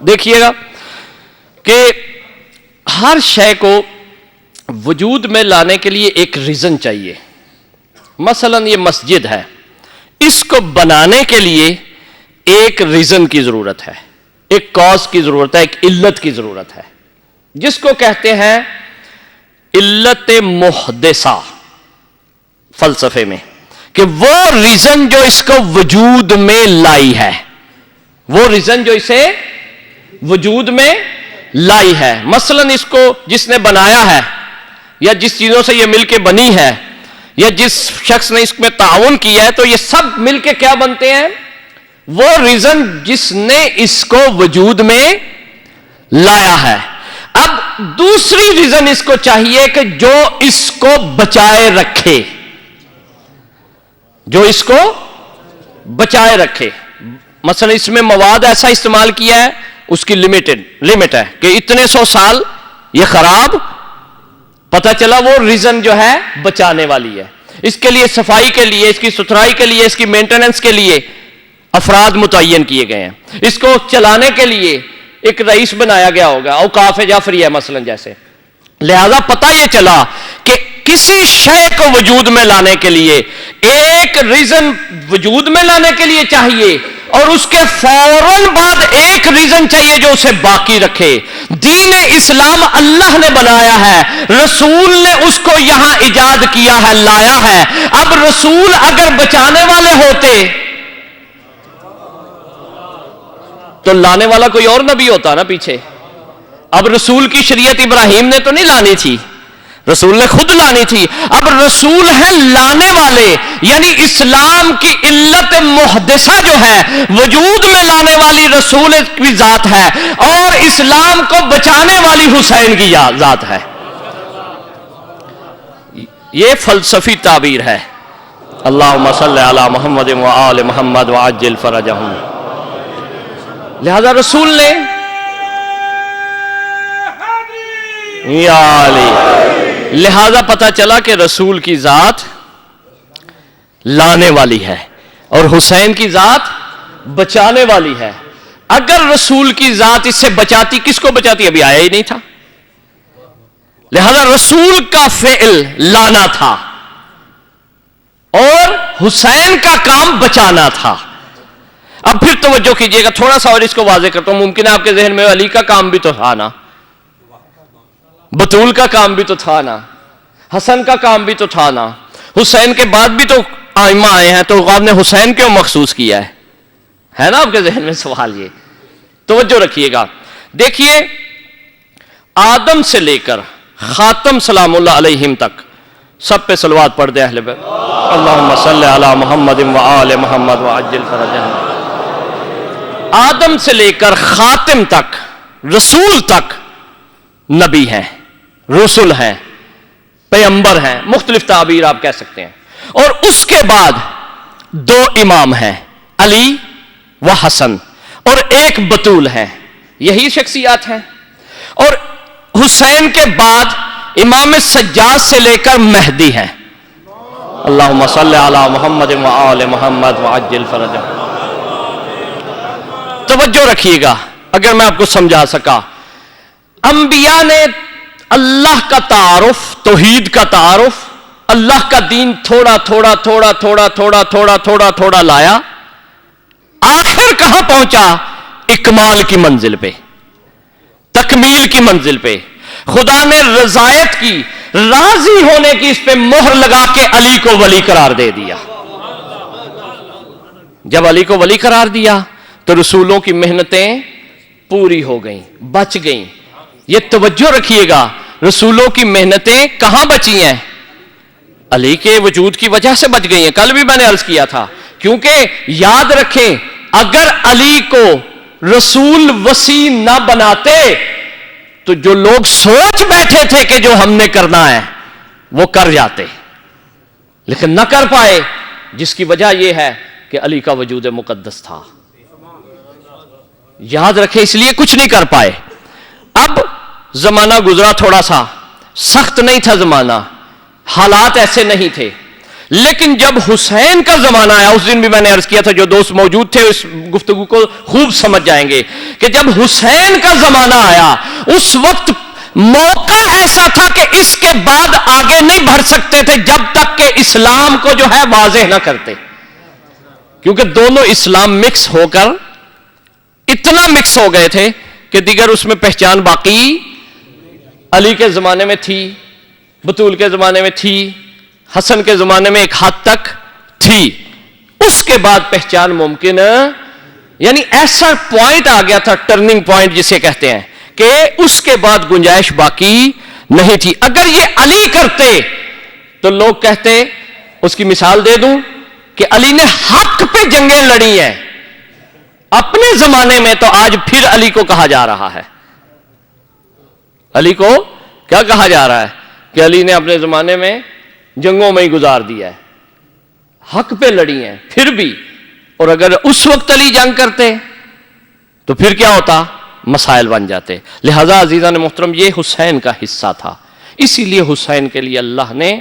دیکھیے گا کہ ہر شے کو وجود میں لانے کے لیے ایک ریزن چاہیے۔ مثلا یہ مسجد ہے، اس کو بنانے کے لیے ایک ریزن کی ضرورت ہے، ایک کاز کی ضرورت ہے، ایک علت کی ضرورت ہے، جس کو کہتے ہیں علت محدثہ فلسفے میں، کہ وہ ریزن جو اس کو وجود میں لائی ہے، وہ ریزن جو اسے وجود میں لائی ہے۔ مثلا اس کو جس نے بنایا ہے، یا جس چیزوں سے یہ مل کے بنی ہے، یا جس شخص نے اس میں تعاون کیا ہے، تو یہ سب مل کے کیا بنتے ہیں؟ وہ ریزن جس نے اس کو وجود میں لایا ہے۔ اب دوسری ریزن اس کو چاہیے کہ جو اس کو بچائے رکھے، جو اس کو بچائے رکھے۔ مثلا اس میں مواد ایسا استعمال کیا ہے، اس کی لمٹ ہے کہ اتنے سو سال یہ خراب، پتہ چلا وہ ریزن جو ہے بچانے والی ہے۔ اس کے لیے صفائی کے لیے، اس کی ستھرائی کے لیے، اس کی مینٹیننس کے لیے افراد متعین کیے گئے ہیں۔ اس کو چلانے کے لیے ایک رئیس بنایا گیا ہوگا، اوقاف جعفریہ مثلا جیسے۔ لہذا پتہ یہ چلا کہ کسی شے کو وجود میں لانے کے لیے ایک ریزن وجود میں لانے کے لیے چاہیے، اور اس کے فوراً بعد ایک ریزن چاہیے جو اسے باقی رکھے۔ دین اسلام اللہ نے بنایا ہے، رسول نے اس کو یہاں ایجاد کیا ہے، لایا ہے۔ اب رسول اگر بچانے والے ہوتے تو لانے والا کوئی اور نبی ہوتا نا پیچھے۔ اب رسول کی شریعت ابراہیم نے تو نہیں لانی تھی، رسول نے خود لانی تھی۔ اب رسول ہیں لانے والے، یعنی اسلام کی علت محدثہ جو ہے وجود میں لانے والی رسول کی ذات ہے، اور اسلام کو بچانے والی حسین کی ذات ہے۔ یہ فلسفی تعبیر ہے۔ اللہم صلی علی محمد وآل محمد وعجل فرجہم۔ لہذا رسول نے یا علی، لہذا پتہ چلا کہ رسول کی ذات لانے والی ہے اور حسین کی ذات بچانے والی ہے۔ اگر رسول کی ذات اس سے بچاتی، کس کو بچاتی؟ ابھی آیا ہی نہیں تھا. لہذا رسول کا فعل لانا تھا اور حسین کا کام بچانا تھا. اب پھر توجہ کیجئے گا تھوڑا سا اور اس کو واضح کرتا ہوں. ممکن ہے آپ کے ذہن میں علی کا کام بھی تو تھا نا، بطول کا کام بھی تو تھا نا، حسن کا کام بھی تو تھا نا، حسین کے بعد بھی تو ائمہ آئے ہیں، تو آپ نے حسین کیوں مخصوص کیا ہے نا آپ کے ذہن میں سوال. یہ توجہ رکھیے گا. دیکھیے آدم سے لے کر خاتم سلام اللہ علیہم تک سب پہ صلوات پڑھ دے اہل بیت. اللہم صلی علی محمد و آل محمد وعجل فرجہم. آدم سے لے کر خاتم تک، رسول تک نبی ہیں، رسول ہیں، پیغمبر ہیں، مختلف تعبیر آپ کہہ سکتے ہیں. اور اس کے بعد دو امام ہیں، علی و حسن، اور ایک بطول ہے. یہی شخصیات ہیں. اور حسین کے بعد امام سجاد سے لے کر مہدی ہیں. اللہم صلی علی محمد و آل محمد وعجل فرجہم. توجہ رکھیے گا اگر میں آپ کو سمجھا سکا. انبیاء نے اللہ کا تعارف، توحید کا تعارف، اللہ کا دین تھوڑا تھوڑا تھوڑا تھوڑا تھوڑا تھوڑا تھوڑا تھوڑا لایا. آخر کہاں پہنچا؟ اکمال کی منزل پہ، تکمیل کی منزل پہ. خدا نے رضایت کی، راضی ہونے کی اس پہ مہر لگا کے علی کو ولی قرار دے دیا. جب علی کو ولی قرار دیا تو رسولوں کی محنتیں پوری ہو گئیں، بچ گئیں. یہ توجہ رکھیے گا، رسولوں کی محنتیں کہاں بچی ہیں؟ علی کے وجود کی وجہ سے بچ گئی ہیں. کل بھی میں نے عرض کیا تھا، کیونکہ یاد رکھیں اگر علی کو رسول وسیع نہ بناتے تو جو لوگ سوچ بیٹھے تھے کہ جو ہم نے کرنا ہے وہ کر جاتے، لیکن نہ کر پائے، جس کی وجہ یہ ہے کہ علی کا وجود مقدس تھا. یاد رکھیں اس لیے کچھ نہیں کر پائے. اب زمانہ گزرا، تھوڑا سا سخت نہیں تھا زمانہ، حالات ایسے نہیں تھے. لیکن جب حسین کا زمانہ آیا، اس دن بھی میں نے عرض کیا تھا، جو دوست موجود تھے اس گفتگو کو خوب سمجھ جائیں گے کہ جب حسین کا زمانہ آیا اس وقت موقع ایسا تھا کہ اس کے بعد آگے نہیں بڑھ سکتے تھے جب تک کہ اسلام کو جو ہے واضح نہ کرتے. کیونکہ دونوں اسلام مکس ہو کر اتنا مکس ہو گئے تھے کہ دیگر اس میں پہچان باقی علی کے زمانے میں تھی، بطول کے زمانے میں تھی، حسن کے زمانے میں ایک حد تک تھی. اس کے بعد پہچان ممکن، یعنی ایسا پوائنٹ آ گیا تھا، ٹرننگ پوائنٹ جسے کہتے ہیں، کہ اس کے بعد گنجائش باقی نہیں تھی. اگر یہ علی کرتے تو لوگ کہتے، اس کی مثال دے دوں کہ علی نے حق پہ جنگیں لڑی ہیں اپنے زمانے میں، تو آج پھر علی کو کہا جا رہا ہے، علی کو کیا کہا جا رہا ہے کہ علی نے اپنے زمانے میں جنگوں میں ہی گزار دیا ہے، حق پہ لڑی ہیں پھر بھی. اور اگر اس وقت علی جنگ کرتے تو پھر کیا ہوتا؟ مسائل بن جاتے. لہذا عزیزان محترم یہ حسین کا حصہ تھا. اسی لیے حسین کے لیے اللہ نے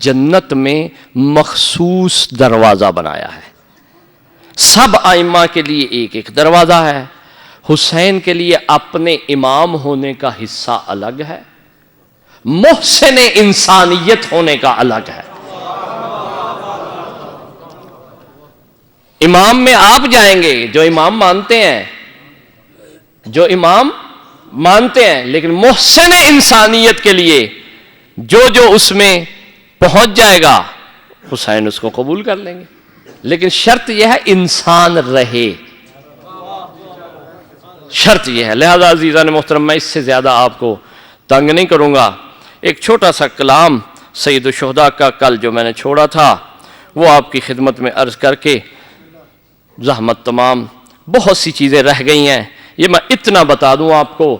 جنت میں مخصوص دروازہ بنایا ہے. سب ائمہ کے لیے ایک ایک دروازہ ہے. حسین کے لیے اپنے امام ہونے کا حصہ الگ ہے، محسن انسانیت ہونے کا الگ ہے. امام میں آپ جائیں گے جو امام مانتے ہیں، جو امام مانتے ہیں، لیکن محسن انسانیت کے لیے جو اس میں پہنچ جائے گا حسین اس کو قبول کر لیں گے. لیکن شرط یہ ہے انسان رہے، شرط یہ ہے. لہذا عزیزان محترم میں اس سے زیادہ آپ کو تنگ نہیں کروں گا. ایک چھوٹا سا کلام سید الشہداء کا کل جو میں نے چھوڑا تھا وہ آپ کی خدمت میں عرض کر کے زحمت تمام. بہت سی چیزیں رہ گئی ہیں. یہ میں اتنا بتا دوں آپ کو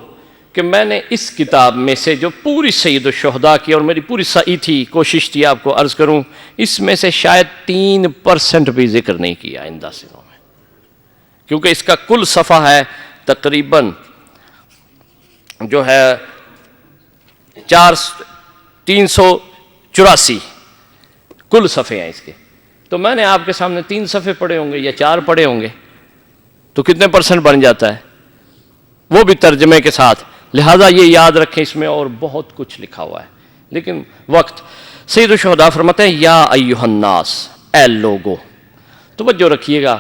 کہ میں نے اس کتاب میں سے جو پوری سید الشہداء کی، اور میری پوری سعی تھی، کوشش تھی آپ کو عرض کروں، اس میں سے شاید 3% بھی ذکر نہیں کیا آئندہ سنوں میں، کیونکہ اس کا کل صفحہ ہے تقریباً جو ہے 384 کل صفحے ہیں اس کے. تو میں نے آپ کے سامنے 3 صفحے پڑھے ہوں گے یا 4 پڑھے ہوں گے. تو کتنے % بن جاتا ہے؟ وہ بھی ترجمے کے ساتھ. لہذا یہ یاد رکھیں، اس میں اور بہت کچھ لکھا ہوا ہے لیکن وقت. سید الشہداء فرماتے ہیں یا ایھا الناس، اے لوگو. توجہ رکھیے گا،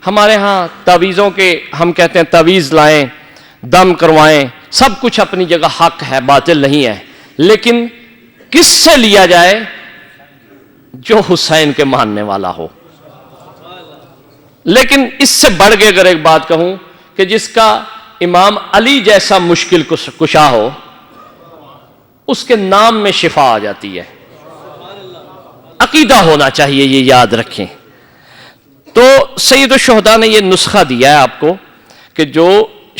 ہمارے ہاں تعویذوں کے ہم کہتے ہیں تعویذ لائیں، دم کروائیں، سب کچھ اپنی جگہ حق ہے، باطل نہیں ہے، لیکن کس سے لیا جائے؟ جو حسین کے ماننے والا ہو. لیکن اس سے بڑھ کے اگر ایک بات کہوں کہ جس کا امام علی جیسا مشکل کشا ہو، اس کے نام میں شفا آ جاتی ہے. عقیدہ ہونا چاہیے، یہ یاد رکھیں. تو سید الشہداء نے یہ نسخہ دیا ہے آپ کو کہ جو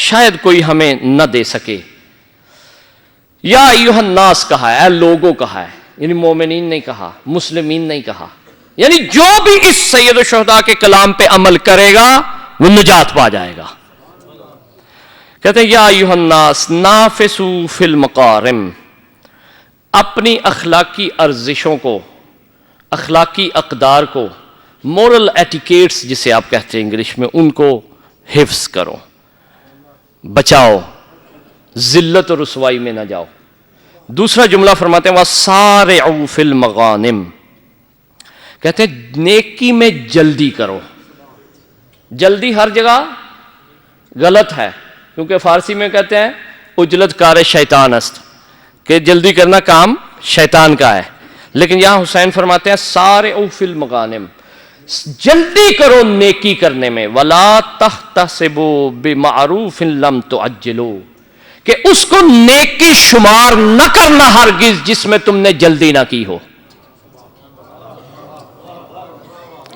شاید کوئی ہمیں نہ دے سکے. یا ایھا الناس کہا ہے، اے لوگوں کہا ہے، یعنی مومنین نہیں کہا، مسلمین نہیں کہا. یعنی جو بھی اس سید الشہداء کے کلام پہ عمل کرے گا وہ نجات پا جائے گا. کہتے ہیں یا ایھا الناس نافسوا فی المقارم، اپنی اخلاقی ارزشوں کو، اخلاقی اقدار کو، مورل ایٹیکیٹس جسے آپ کہتے ہیں انگلش میں، ان کو حفظ کرو، بچاؤ، ذلت و رسوائی میں نہ جاؤ. دوسرا جملہ فرماتے ہیں وَسَارِعُوا فِي الْمَغَانِمِ، کہتے ہیں نیکی میں جلدی کرو. جلدی ہر جگہ غلط ہے، کیونکہ فارسی میں کہتے ہیں اجلت کار شیطان است، کہ جلدی کرنا کام شیطان کا ہے. لیکن یہاں حسین فرماتے ہیں سارعوا فی المغانم، جلدی کرو نیکی کرنے میں. وَلَا تَحْتَسِبُوا بِمَعْرُوفٍ لَمْ تُعَجِّلُوا، کہ اس کو نیکی شمار نہ کرنا ہرگز جس میں تم نے جلدی نہ کی ہو.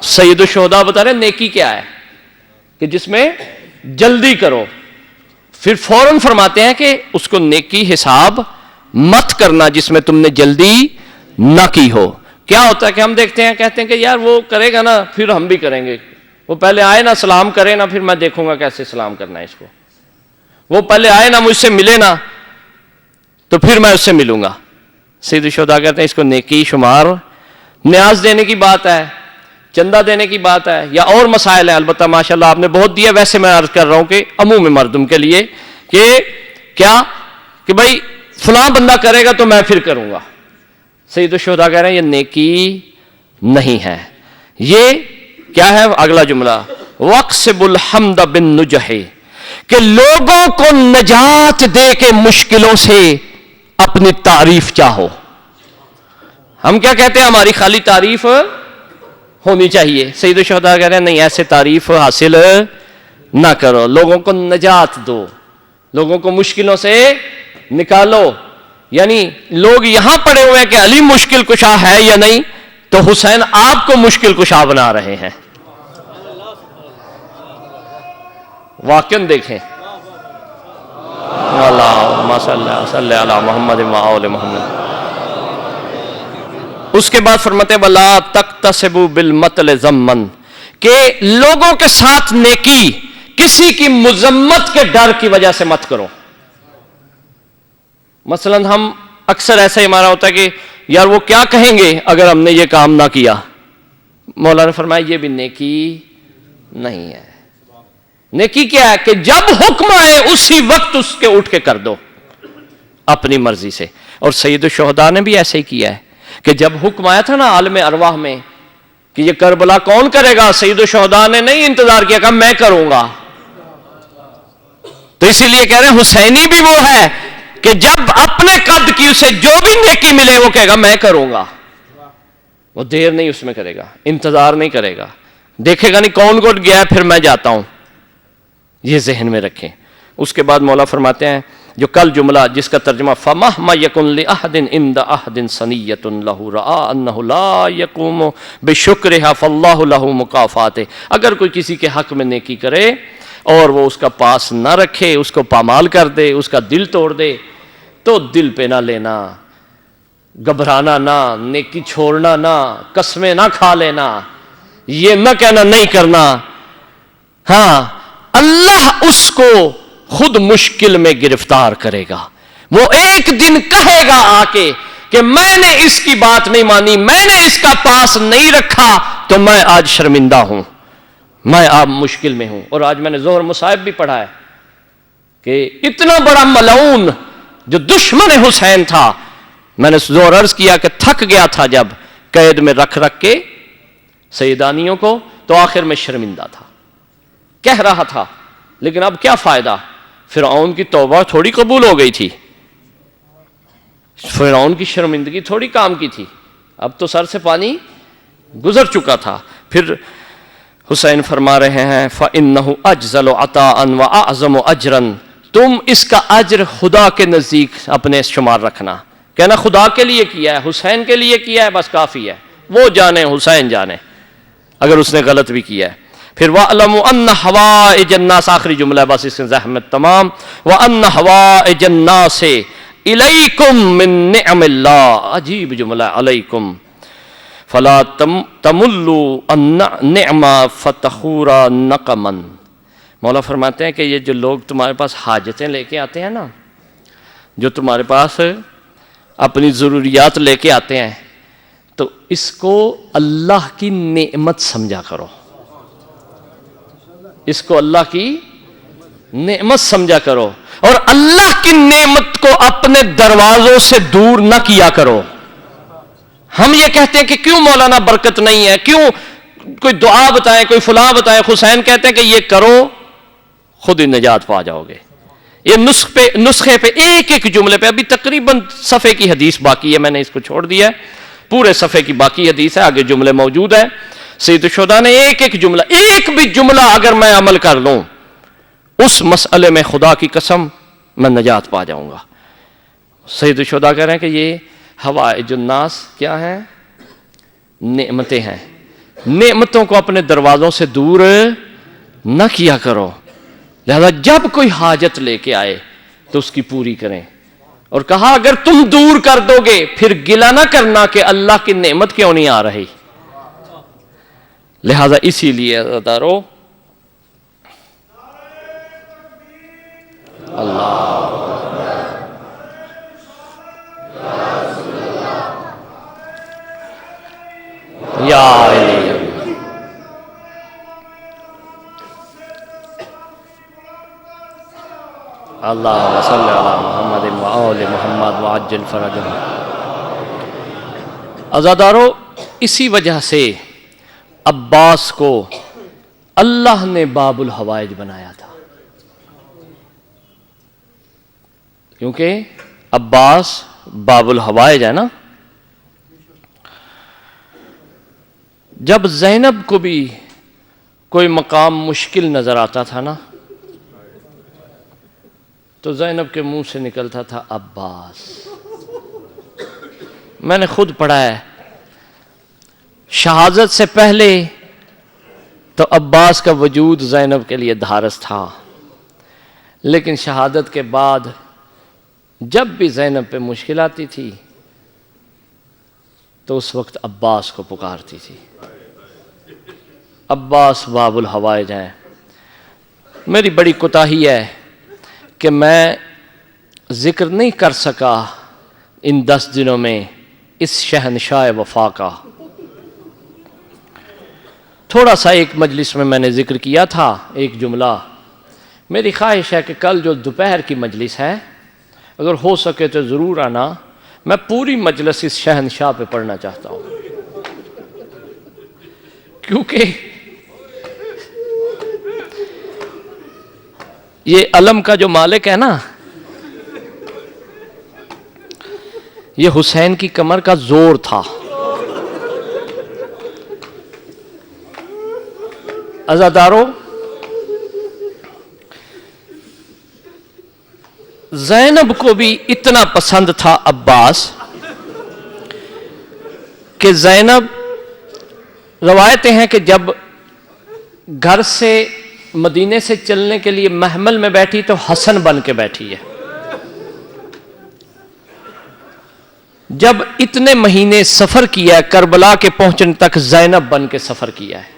سید الشہداء بتا رہے ہیں نیکی کیا ہے کہ جس میں جلدی کرو. پھر فوراً فرماتے ہیں کہ اس کو نیکی حساب مت کرنا جس میں تم نے جلدی نہ کی ہو. کیا ہوتا ہے کہ ہم دیکھتے ہیں، کہتے ہیں کہ یار وہ کرے گا نا پھر ہم بھی کریں گے. وہ پہلے آئے نا سلام کرے نا، پھر میں دیکھوں گا کیسے سلام کرنا ہے اس کو. وہ پہلے آئے نا مجھ سے ملے نا تو پھر میں اس سے ملوں گا. سید الشہداء کہتے ہیں اس کو نیکی شمار. نیاز دینے کی بات ہے، چندہ دینے کی بات ہے، یا اور مسائل ہیں. البتہ ماشاءاللہ آپ نے بہت دیا. ویسے میں عرض کر رہا ہوں کہ عموم مردم کے لیے کہ کیا کہ بھائی فلاں بندہ کرے گا تو میں پھر کروں گا. سید الشہداء کہہ رہے ہیں یہ نیکی نہیں ہے. یہ کیا ہے؟ اگلا جملہ وَاقْسِبُ الْحَمْدَ بِالنُّجَحِ، کہ لوگوں کو نجات دے کے مشکلوں سے اپنی تعریف چاہو. ہم کیا کہتے ہیں؟ ہماری خالی تعریف ہونی چاہیے. سید الشہداء کہہ رہے ہیں نہیں، ایسے تعریف حاصل نہ کرو، لوگوں کو نجات دو، لوگوں کو مشکلوں سے نکالو. یعنی لوگ یہاں پڑے ہوئے ہیں کہ علی مشکل کشا ہے یا نہیں، تو حسین آپ کو مشکل کشا بنا رہے ہیں. واقعاً دیکھیں. اللہم صلی علی محمد و آل محمد. اس کے بعد فرماتے ہیں وَلَا تَقْتَسِبُوا بِالْمَطْلِ ذَمًّا، کہ لوگوں کے ساتھ نیکی کسی کی مذمت کے ڈر کی وجہ سے مت کرو. مثلا ہم اکثر ایسا ہی ہمارا ہوتا ہے کہ یار وہ کیا کہیں گے اگر ہم نے یہ کام نہ کیا. مولا نے فرمایا یہ بھی نیکی نہیں ہے. نیکی کیا ہے کہ جب حکم آئے اسی وقت اس کے اٹھ کے کر دو اپنی مرضی سے. اور سید الشہداء نے بھی ایسے ہی کیا ہے کہ جب حکم آیا تھا نا عالم ارواح میں کہ یہ کربلا کون کرے گا، سید الشہداء نے نہیں انتظار کیا، کہا میں کروں گا. تو اسی لیے کہہ رہے ہیں حسینی بھی وہ ہے کہ جب اپنے قد کی اسے جو بھی نیکی ملے وہ کہے گا میں کروں گا. وہ دیر نہیں اس میں کرے گا، انتظار نہیں کرے گا، دیکھے گا نہیں کون کون گیا ہے پھر میں جاتا ہوں. یہ ذہن میں رکھیں. اس کے بعد مولا فرماتے ہیں جو کل جملہ جس کا ترجمہ فَمَهْمَ يَكُنْ لِأَحْدٍ عِنْدَ أَحْدٍ صَنِيَّةٌ لَهُ رَآ أَنَّهُ لَا يَقُومُ بِشُكْرِهَا فَاللَّهُ لَهُ مُكَافَاتِ. اگر کوئی کسی کے حق میں نیکی کرے اور وہ اس کا پاس نہ رکھے، اس کو پامال کر دے، اس کا دل توڑ دے، تو دل پہ نہ لینا، گھبرانا نہ، نیکی چھوڑنا نہ، قسمیں نہ کھا لینا، یہ نہ کہنا نہیں کرنا. ہاں اللہ اس کو خود مشکل میں گرفتار کرے گا. وہ ایک دن کہے گا آ کے کہ میں نے اس کی بات نہیں مانی، میں نے اس کا پاس نہیں رکھا تو میں آج شرمندہ ہوں. میں آپ مشکل میں ہوں. اور آج میں نے ظہر مصائب بھی پڑھا ہے کہ اتنا بڑا ملعون جو دشمن حسین تھا، میں نے ظہر عرض کیا کہ تھک گیا تھا جب قید میں رکھ کے سیدانیوں کو، تو آخر میں شرمندہ تھا، کہہ رہا تھا. لیکن اب کیا فائدہ، فرعون کی توبہ تھوڑی قبول ہو گئی تھی، فرعون کی شرمندگی تھوڑی کام کی تھی، اب تو سر سے پانی گزر چکا تھا. پھر حسین فرما رہے ہیں فَإِنَّهُ أَجْزَلُ عَطَاءً وَأَعْظَمُ أَجْرًا، تم اس کا اجر خدا کے نزدیک اپنے شمار رکھنا. کہنا خدا کے لیے کیا ہے، حسین کے لیے کیا ہے، بس کافی ہے، وہ جانے حسین جانے اگر اس نے غلط بھی کیا ہے. پھر وَأَعْلَمُ أَنَّ حَوَائِجَ النَّاسِ، آخری جملہ ہے بس اس کی زحمت تمام، وَأَنَّ حَوَائِجَ النَّاسِ إِلَيْكُمْ مِن نِعْمِ اللَّهِ، عجیب جملہ علیکم، فَلَا تَمُلُّوا النِّعْمَ فَتَخُورَ نَقَمًا. مولا فرماتے ہیں کہ یہ جو لوگ تمہارے پاس حاجتیں لے کے آتے ہیں نا، جو تمہارے پاس اپنی ضروریات لے کے آتے ہیں، تو اس کو اللہ کی نعمت سمجھا کرو، اس کو اللہ کی نعمت سمجھا کرو، اور اللہ کی نعمت کو اپنے دروازوں سے دور نہ کیا کرو. ہم یہ کہتے ہیں کہ کیوں مولانا برکت نہیں ہے، کیوں کوئی دعا بتائیں، کوئی فلاں بتائیں. حسین کہتے ہیں کہ یہ کرو خود ہی نجات پا جاؤ گے. یہ نسخے پہ ایک ایک جملے پہ، ابھی تقریباً صفحے کی حدیث باقی ہے، میں نے اس کو چھوڑ دیا ہے، پورے صفحے کی باقی حدیث ہے، آگے جملے موجود ہیں. سید الشہداء نے ایک ایک جملہ، ایک بھی جملہ اگر میں عمل کر لوں اس مسئلے میں خدا کی قسم میں نجات پا جاؤں گا. سید الشہداء کہہ رہے ہیں کہ یہ حوائج الناس کیا ہیں؟ نعمتیں ہیں. نعمتوں کو اپنے دروازوں سے دور نہ کیا کرو، لہذا جب کوئی حاجت لے کے آئے تو اس کی پوری کریں. اور کہا اگر تم دور کر دو گے پھر گلہ نہ کرنا کہ اللہ کی نعمت کیوں نہیں آ رہی. لہذا اسی لیے عزیزارو اللہ یا علی اللہ صلی علی محمد و آل محمد وعجل فرجہم. عزادارو اسی وجہ سے عباس کو اللہ نے باب الحوائج بنایا تھا، کیونکہ عباس باب الحوائج ہے نا. جب زینب کو بھی کوئی مقام مشکل نظر آتا تھا نا، تو زینب کے منہ سے نکلتا تھا عباس. میں نے خود پڑھا ہے، شہادت سے پہلے تو عباس کا وجود زینب کے لیے دھارس تھا، لیکن شہادت کے بعد جب بھی زینب پہ مشکل آتی تھی تو اس وقت عباس کو پکارتی تھی. عباس باب الحوائج ہیں. میری بڑی کوتاہی ہے کہ میں ذکر نہیں کر سکا ان 10 دنوں میں اس شہنشاہ وفا کا. تھوڑا سا ایک مجلس میں نے ذکر کیا تھا ایک جملہ. میری خواہش ہے کہ کل جو دوپہر کی مجلس ہے اگر ہو سکے تو ضرور آنا. میں پوری مجلس اس شہنشاہ پہ پڑھنا چاہتا ہوں، کیونکہ یہ علم کا جو مالک ہے نا، یہ حسین کی کمر کا زور تھا. عزادارو زینب کو بھی اتنا پسند تھا عباس کہ زینب، روایتیں ہیں کہ جب گھر سے مدینے سے چلنے کے لیے محمل میں بیٹھی تو حسن بن کے بیٹھی ہے. جب اتنے مہینے سفر کیا ہے کربلا کے پہنچنے تک زینب بن کے سفر کیا ہے.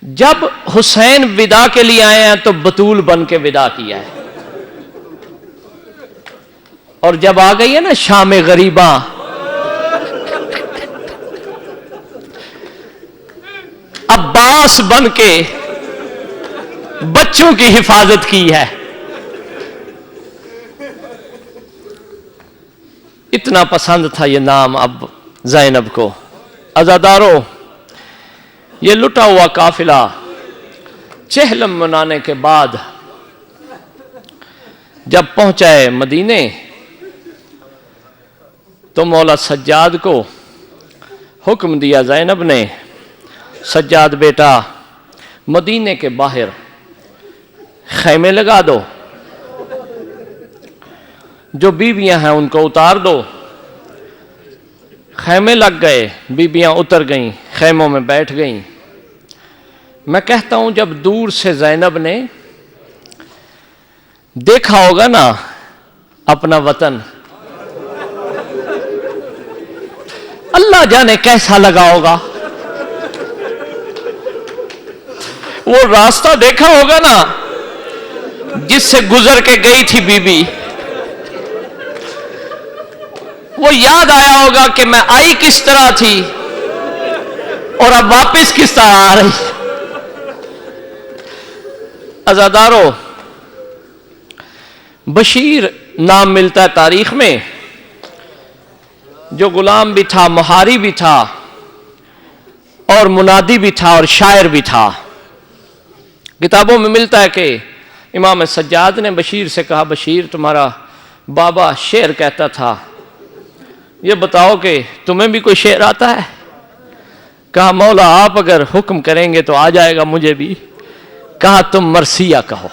جب حسین ودا کے لیے آئے ہیں تو بطول بن کے ودا کیا ہے. اور جب آ گئی ہے نا شام غریباں، عباس بن کے بچوں کی حفاظت کی ہے. اتنا پسند تھا یہ نام اب زینب کو. عزادارو، یہ لٹا ہوا قافلہ چہلم منانے کے بعد جب پہنچائے مدینے تو مولا سجاد کو حکم دیا زینب نے، سجاد بیٹا مدینے کے باہر خیمے لگا دو، جو بیویاں ہیں ان کو اتار دو. خیمے لگ گئے، بیویاں اتر گئیں، خیموں میں بیٹھ گئیں. میں کہتا ہوں جب دور سے زینب نے دیکھا ہوگا نا اپنا وطن، اللہ جانے کیسا لگا ہوگا. وہ راستہ دیکھا ہوگا نا جس سے گزر کے گئی تھی بی بی، وہ یاد آیا ہوگا کہ میں آئی کس طرح تھی اور اب واپس کس طرح آ رہی. عزادارو، بشیر نام ملتا ہے تاریخ میں، جو غلام بھی تھا، مہاری بھی تھا اور منادی بھی تھا اور شاعر بھی تھا. کتابوں میں ملتا ہے کہ امام سجاد نے بشیر سے کہا، بشیر تمہارا بابا شعر کہتا تھا، یہ بتاؤ کہ تمہیں بھی کوئی شعر آتا ہے؟ کہا مولا آپ اگر حکم کریں گے تو آ جائے گا مجھے بھی. کہا تم مرثیہ کہو،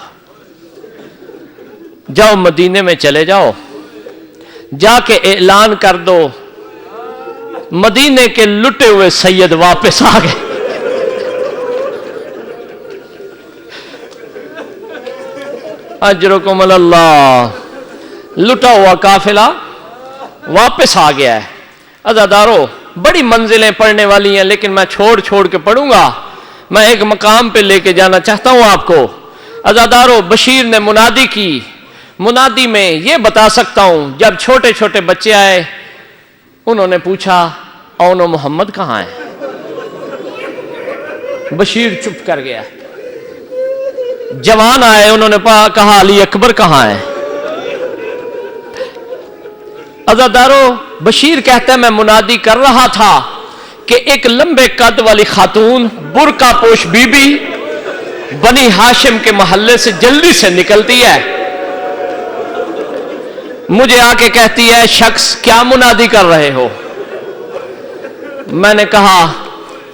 جاؤ مدینے میں چلے جاؤ، جا کے اعلان کر دو مدینے کے لٹے ہوئے سید واپس آ گئے. اجرکم اللہ، لٹا ہوا قافلہ واپس آ گیا ہے. عزادارو، بڑی منزلیں پڑھنے والی ہیں لیکن میں چھوڑ کے پڑھوں گا. میں ایک مقام پہ لے کے جانا چاہتا ہوں آپ کو. عزادارو، بشیر نے منادی کی. منادی میں یہ بتا سکتا ہوں جب چھوٹے چھوٹے بچے آئے انہوں نے پوچھا اون و محمد کہاں ہے؟ بشیر چپ کر گیا. جوان آئے انہوں نے کہا علی اکبر کہاں ہے؟ عزادارو، بشیر کہتا ہے میں منادی کر رہا تھا کہ ایک لمبے قد والی خاتون برقع پوش بی بی بنی ہاشم کے محلے سے جلدی سے نکلتی ہے، مجھے آ کے کہتی ہے شخص کیا منادی کر رہے ہو؟ میں نے کہا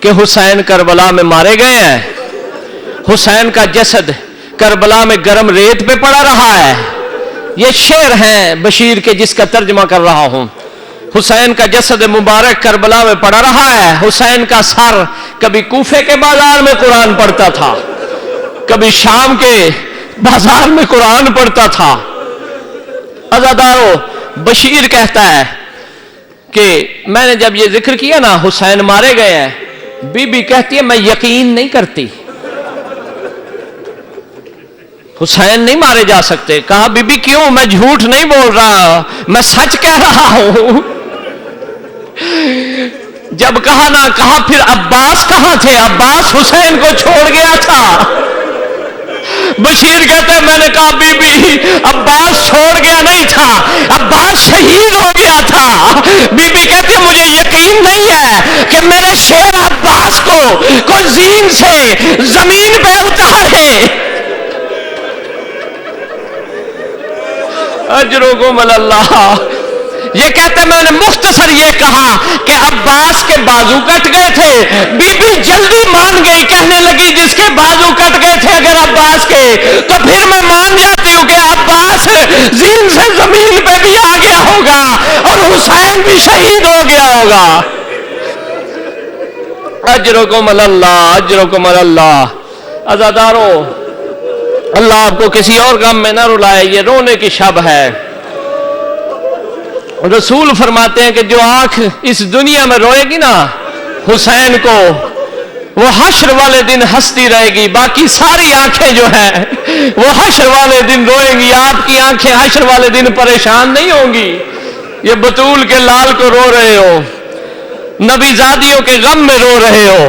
کہ حسین کربلا میں مارے گئے ہیں، حسین کا جسد کربلا میں گرم ریت پہ پڑا رہا ہے. یہ شعر ہیں بشیر کے جس کا ترجمہ کر رہا ہوں. حسین کا جسد مبارک کربلا میں پڑا رہا ہے. حسین کا سر کبھی کوفے کے بازار میں قرآن پڑھتا تھا، کبھی شام کے بازار میں قرآن پڑھتا تھا. عزادارو، بشیر کہتا ہے کہ میں نے جب یہ ذکر کیا نا حسین مارے گئے ہیں، بی بی کہتی ہے میں یقین نہیں کرتی، حسین نہیں مارے جا سکتے. کہا بی بی کیوں؟ میں جھوٹ نہیں بول رہا، میں سچ کہہ رہا ہوں. جب کہا نا، کہا پھر عباس کہاں تھے؟ عباس حسین کو چھوڑ گیا تھا. بشیر کہتے ہیں میں نے کہا بی بی عباس چھوڑ گیا نہیں تھا، عباس شہید ہو گیا تھا. بی بی کہتے ہیں مجھے یقین نہیں ہے کہ میرے شیر عباس کو کوئی زین سے زمین پہ اتارے. اجرکم اللہ. یہ کہتے میں نے مختصر یہ کہا کہ عباس کے بازو کٹ گئے تھے. بی بی جلدی مان گئی، کہنے لگی جس کے بازو کٹ گئے تھے اگر عباس کے، تو پھر میں مان جاتی ہوں کہ عباس زین سے زمین پہ بھی آ گیا ہوگا اور حسین بھی شہید ہو گیا ہوگا. اجرکم اللہ، اجرکم اللہ. عزادارو، اللہ آپ کو کسی اور غم میں نہ رلائے، یہ رونے کی شب ہے. رسول فرماتے ہیں کہ جو آنکھ اس دنیا میں روئے گی نا حسین کو، وہ حشر والے دن ہنستی رہے گی. باقی ساری آنکھیں جو ہیں وہ حشر والے دن روئیں گی. آپ کی آنکھیں حشر والے دن پریشان نہیں ہوں گی. یہ بطول کے لال کو رو رہے ہو، نبی زادیوں کے غم میں رو رہے ہو.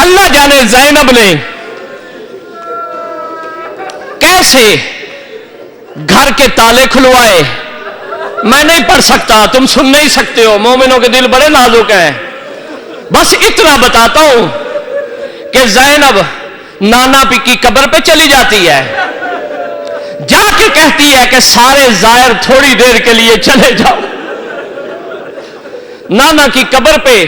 اللہ جانے زینب نے کیسے گھر کے تالے کھلوائے. میں نہیں پڑھ سکتا، تم سن نہیں سکتے ہو، مومنوں کے دل بڑے نازک ہیں. بس اتنا بتاتا ہوں کہ زینب نانا پی کی قبر پہ چلی جاتی ہے، جا کے کہتی ہے کہ سارے زائر تھوڑی دیر کے لیے چلے جاؤ. نانا کی قبر پہ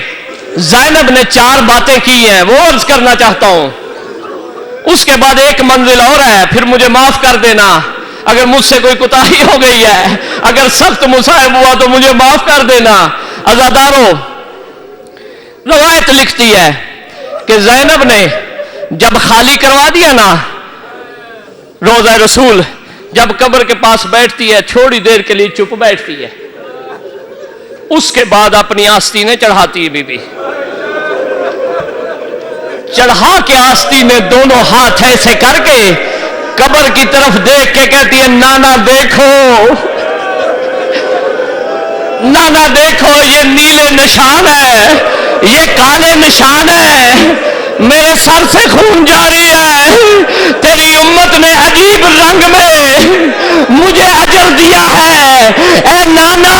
زینب نے 4 باتیں کی ہیں، وہ عرض کرنا چاہتا ہوں. اس کے بعد ایک منزل اور ہے، پھر مجھے معاف کر دینا اگر مجھ سے کوئی کوتاہی ہو گئی ہے، اگر سخت مصائب ہوا تو مجھے معاف کر دینا. عزادارو، روایت لکھتی ہے کہ زینب نے جب خالی کروا دیا نا روضہ رسول، جب قبر کے پاس بیٹھتی ہے تھوڑی دیر کے لیے چپ بیٹھتی ہے، اس کے بعد اپنی آستینیں چڑھاتی ہے. بی بی چڑھا کے آستینیں دونوں ہاتھ ایسے کر کے قبر کی طرف دیکھ کے کہتی ہے نانا دیکھو، نانا دیکھو، یہ نیلے نشان ہے، یہ کالے نشان ہے، میرے سر سے خون جاری ہے، تیری امت نے عجیب رنگ میں مجھے اجر دیا ہے. اے نانا،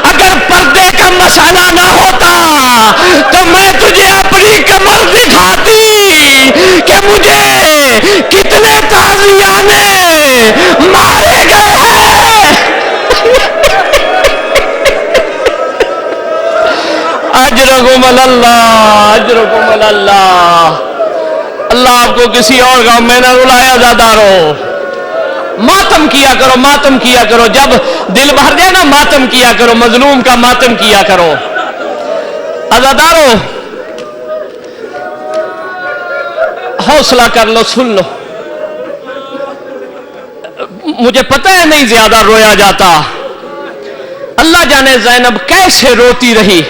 اگر پردے کا مسئلہ نہ ہوتا تو میں تجھے اپنی کمر دکھاتی کہ مجھے کتنے تازیانے مارے گئے ہیں. اجرکم اللہ، اجرکم اللہ. اللہ آپ کو کسی اور غم میں نہ رلایا. زادارو، ماتم کیا کرو، ماتم کیا کرو. جب دل بھر جائے نا ماتم کیا کرو، مظلوم کا ماتم کیا کرو. عزادارو، حوصلہ کر لو، سن لو. مجھے پتہ ہے نہیں زیادہ رویا جاتا. اللہ جانے زینب کیسے روتی رہی،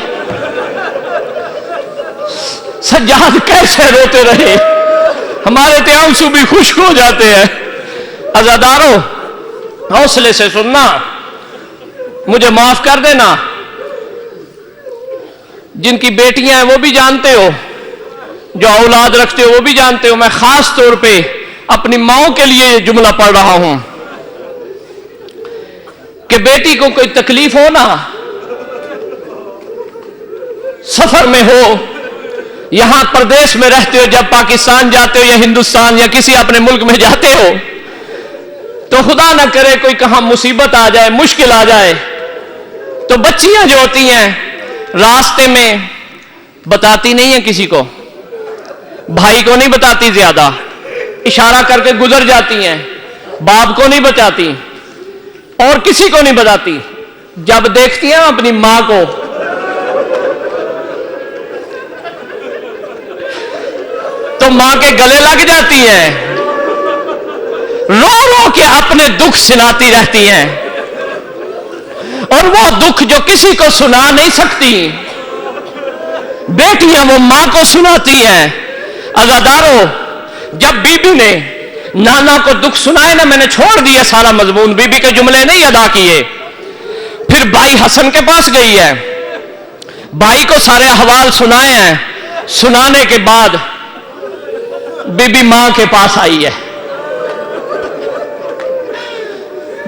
سجاد کیسے روتے رہے. ہمارے تے آنسو بھی خشک ہو جاتے ہیں. عزادارو، حوصلے سے سننا، مجھے معاف کر دینا. جن کی بیٹیاں ہیں وہ بھی جانتے ہو، جو اولاد رکھتے ہو وہ بھی جانتے ہو. میں خاص طور پہ اپنی ماؤں کے لیے یہ جملہ پڑھ رہا ہوں کہ بیٹی کو کوئی تکلیف ہو نا، سفر میں ہو، یہاں پردیش میں رہتے ہو، جب پاکستان جاتے ہو یا ہندوستان یا کسی اپنے ملک میں جاتے ہو، تو خدا نہ کرے کوئی کہاں مصیبت آ جائے، مشکل آ جائے، تو بچیاں جو ہوتی ہیں راستے میں بتاتی نہیں ہیں کسی کو، بھائی کو نہیں بتاتی، زیادہ اشارہ کر کے گزر جاتی ہیں، باپ کو نہیں بتاتی اور کسی کو نہیں بتاتی. جب دیکھتی ہیں اپنی ماں کو تو ماں کے گلے لگ جاتی ہیں، رو رو کے اپنے دکھ سناتی رہتی ہیں، اور وہ دکھ جو کسی کو سنا نہیں سکتی بیٹیاں وہ ماں کو سناتی ہیں. عزادارو، جب بی بی نے نانا کو دکھ سنائے نا، میں نے چھوڑ دیا سارا مضمون، بی بی کے جملے نہیں ادا کیے. پھر بھائی حسن کے پاس گئی ہے، بھائی کو سارے احوال سنائے ہیں. سنانے کے بعد بی بی ماں کے پاس آئی ہے.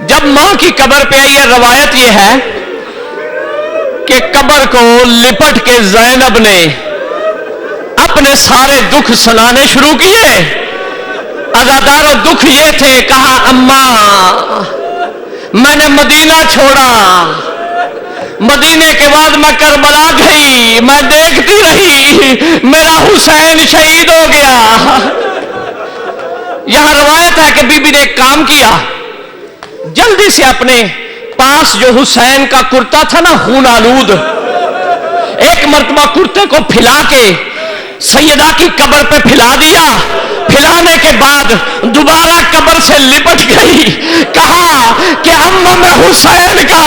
جب ماں کی قبر پہ آئی ہے، روایت یہ ہے کہ قبر کو لپٹ کے زینب نے اپنے سارے دکھ سنانے شروع کیے. عزادارو، دکھ یہ تھے، کہا اماں میں نے مدینہ چھوڑا، مدینے کے بعد میں کربلا گئی، میں دیکھتی رہی میرا حسین شہید ہو گیا. یہاں روایت ہے کہ بی بی نے ایک کام کیا، جلدی سے اپنے پاس جو حسین کا کرتا تھا نا خون آلود، ایک مرتبہ کرتے کو پھیلا کے سیدہ کی قبر پہ پھیلا دیا. پھیلانے کے بعد دوبارہ قبر سے لپٹ گئی، کہا کہ اماں میں حسین کا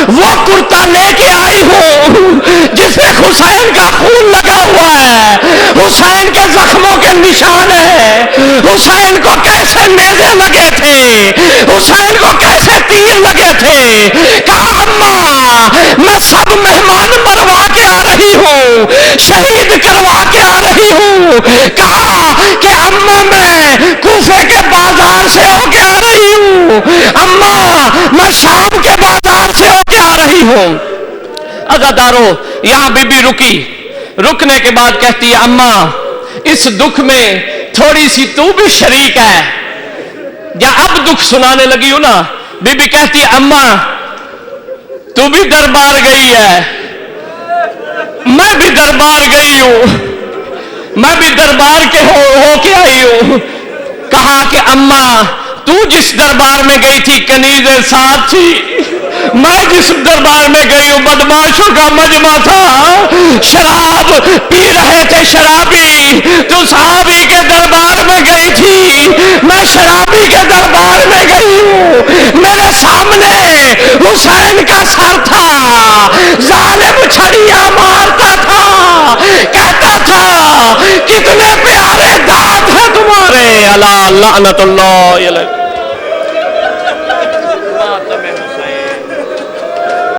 وہ کرتا لے کے آئی ہوں جس میں حسین کا خون لگا ہوا ہے، حسین کے زخموں کے نشان ہیں، حسین کو کیسے نیزے لگے تھے، حسین کو کیسے تیر لگے تھے. کہا اماں میں سب مہمان مروا کے آ رہی ہوں، شہید کروا کے آ رہی ہوں، کہا کہ اماں میں کوفے کے بازار سے ہو کے آ رہی ہوں، اماں میں شام کے بازار سے ہو کے آ رہی ہوں۔ عزادارو یہاں بی بی رکی، رکنے کے بعد کہتی ہے اماں اس دکھ میں تھوڑی سی تو بھی شریک ہے۔ یا اب دکھ سنانے لگی ہوں نا، بی بی کہتی ہے اماں تو بھی دربار گئی ہے، میں بھی دربار گئی ہوں، میں بھی دربار کے ہو کے آئی ہوں۔ کہا کہ اماں تو جس دربار میں گئی تھی کنیزیں ساتھ تھی، میں جس دربار میں گئی ہوں بدماشوں کا مجمع تھا، شراب پی رہے تھے شرابی، تو صحابی کے دربار میں گئی تھی، میں شرابی کے دربار میں گئی ہوں۔ میرے سامنے حسین کا سر تھا، ظالم چھڑیاں مارتا تھا، کہتا تھا کتنے پیارے دانت ہیں تمہارے، اللہ لعنت اللہ علیہ۔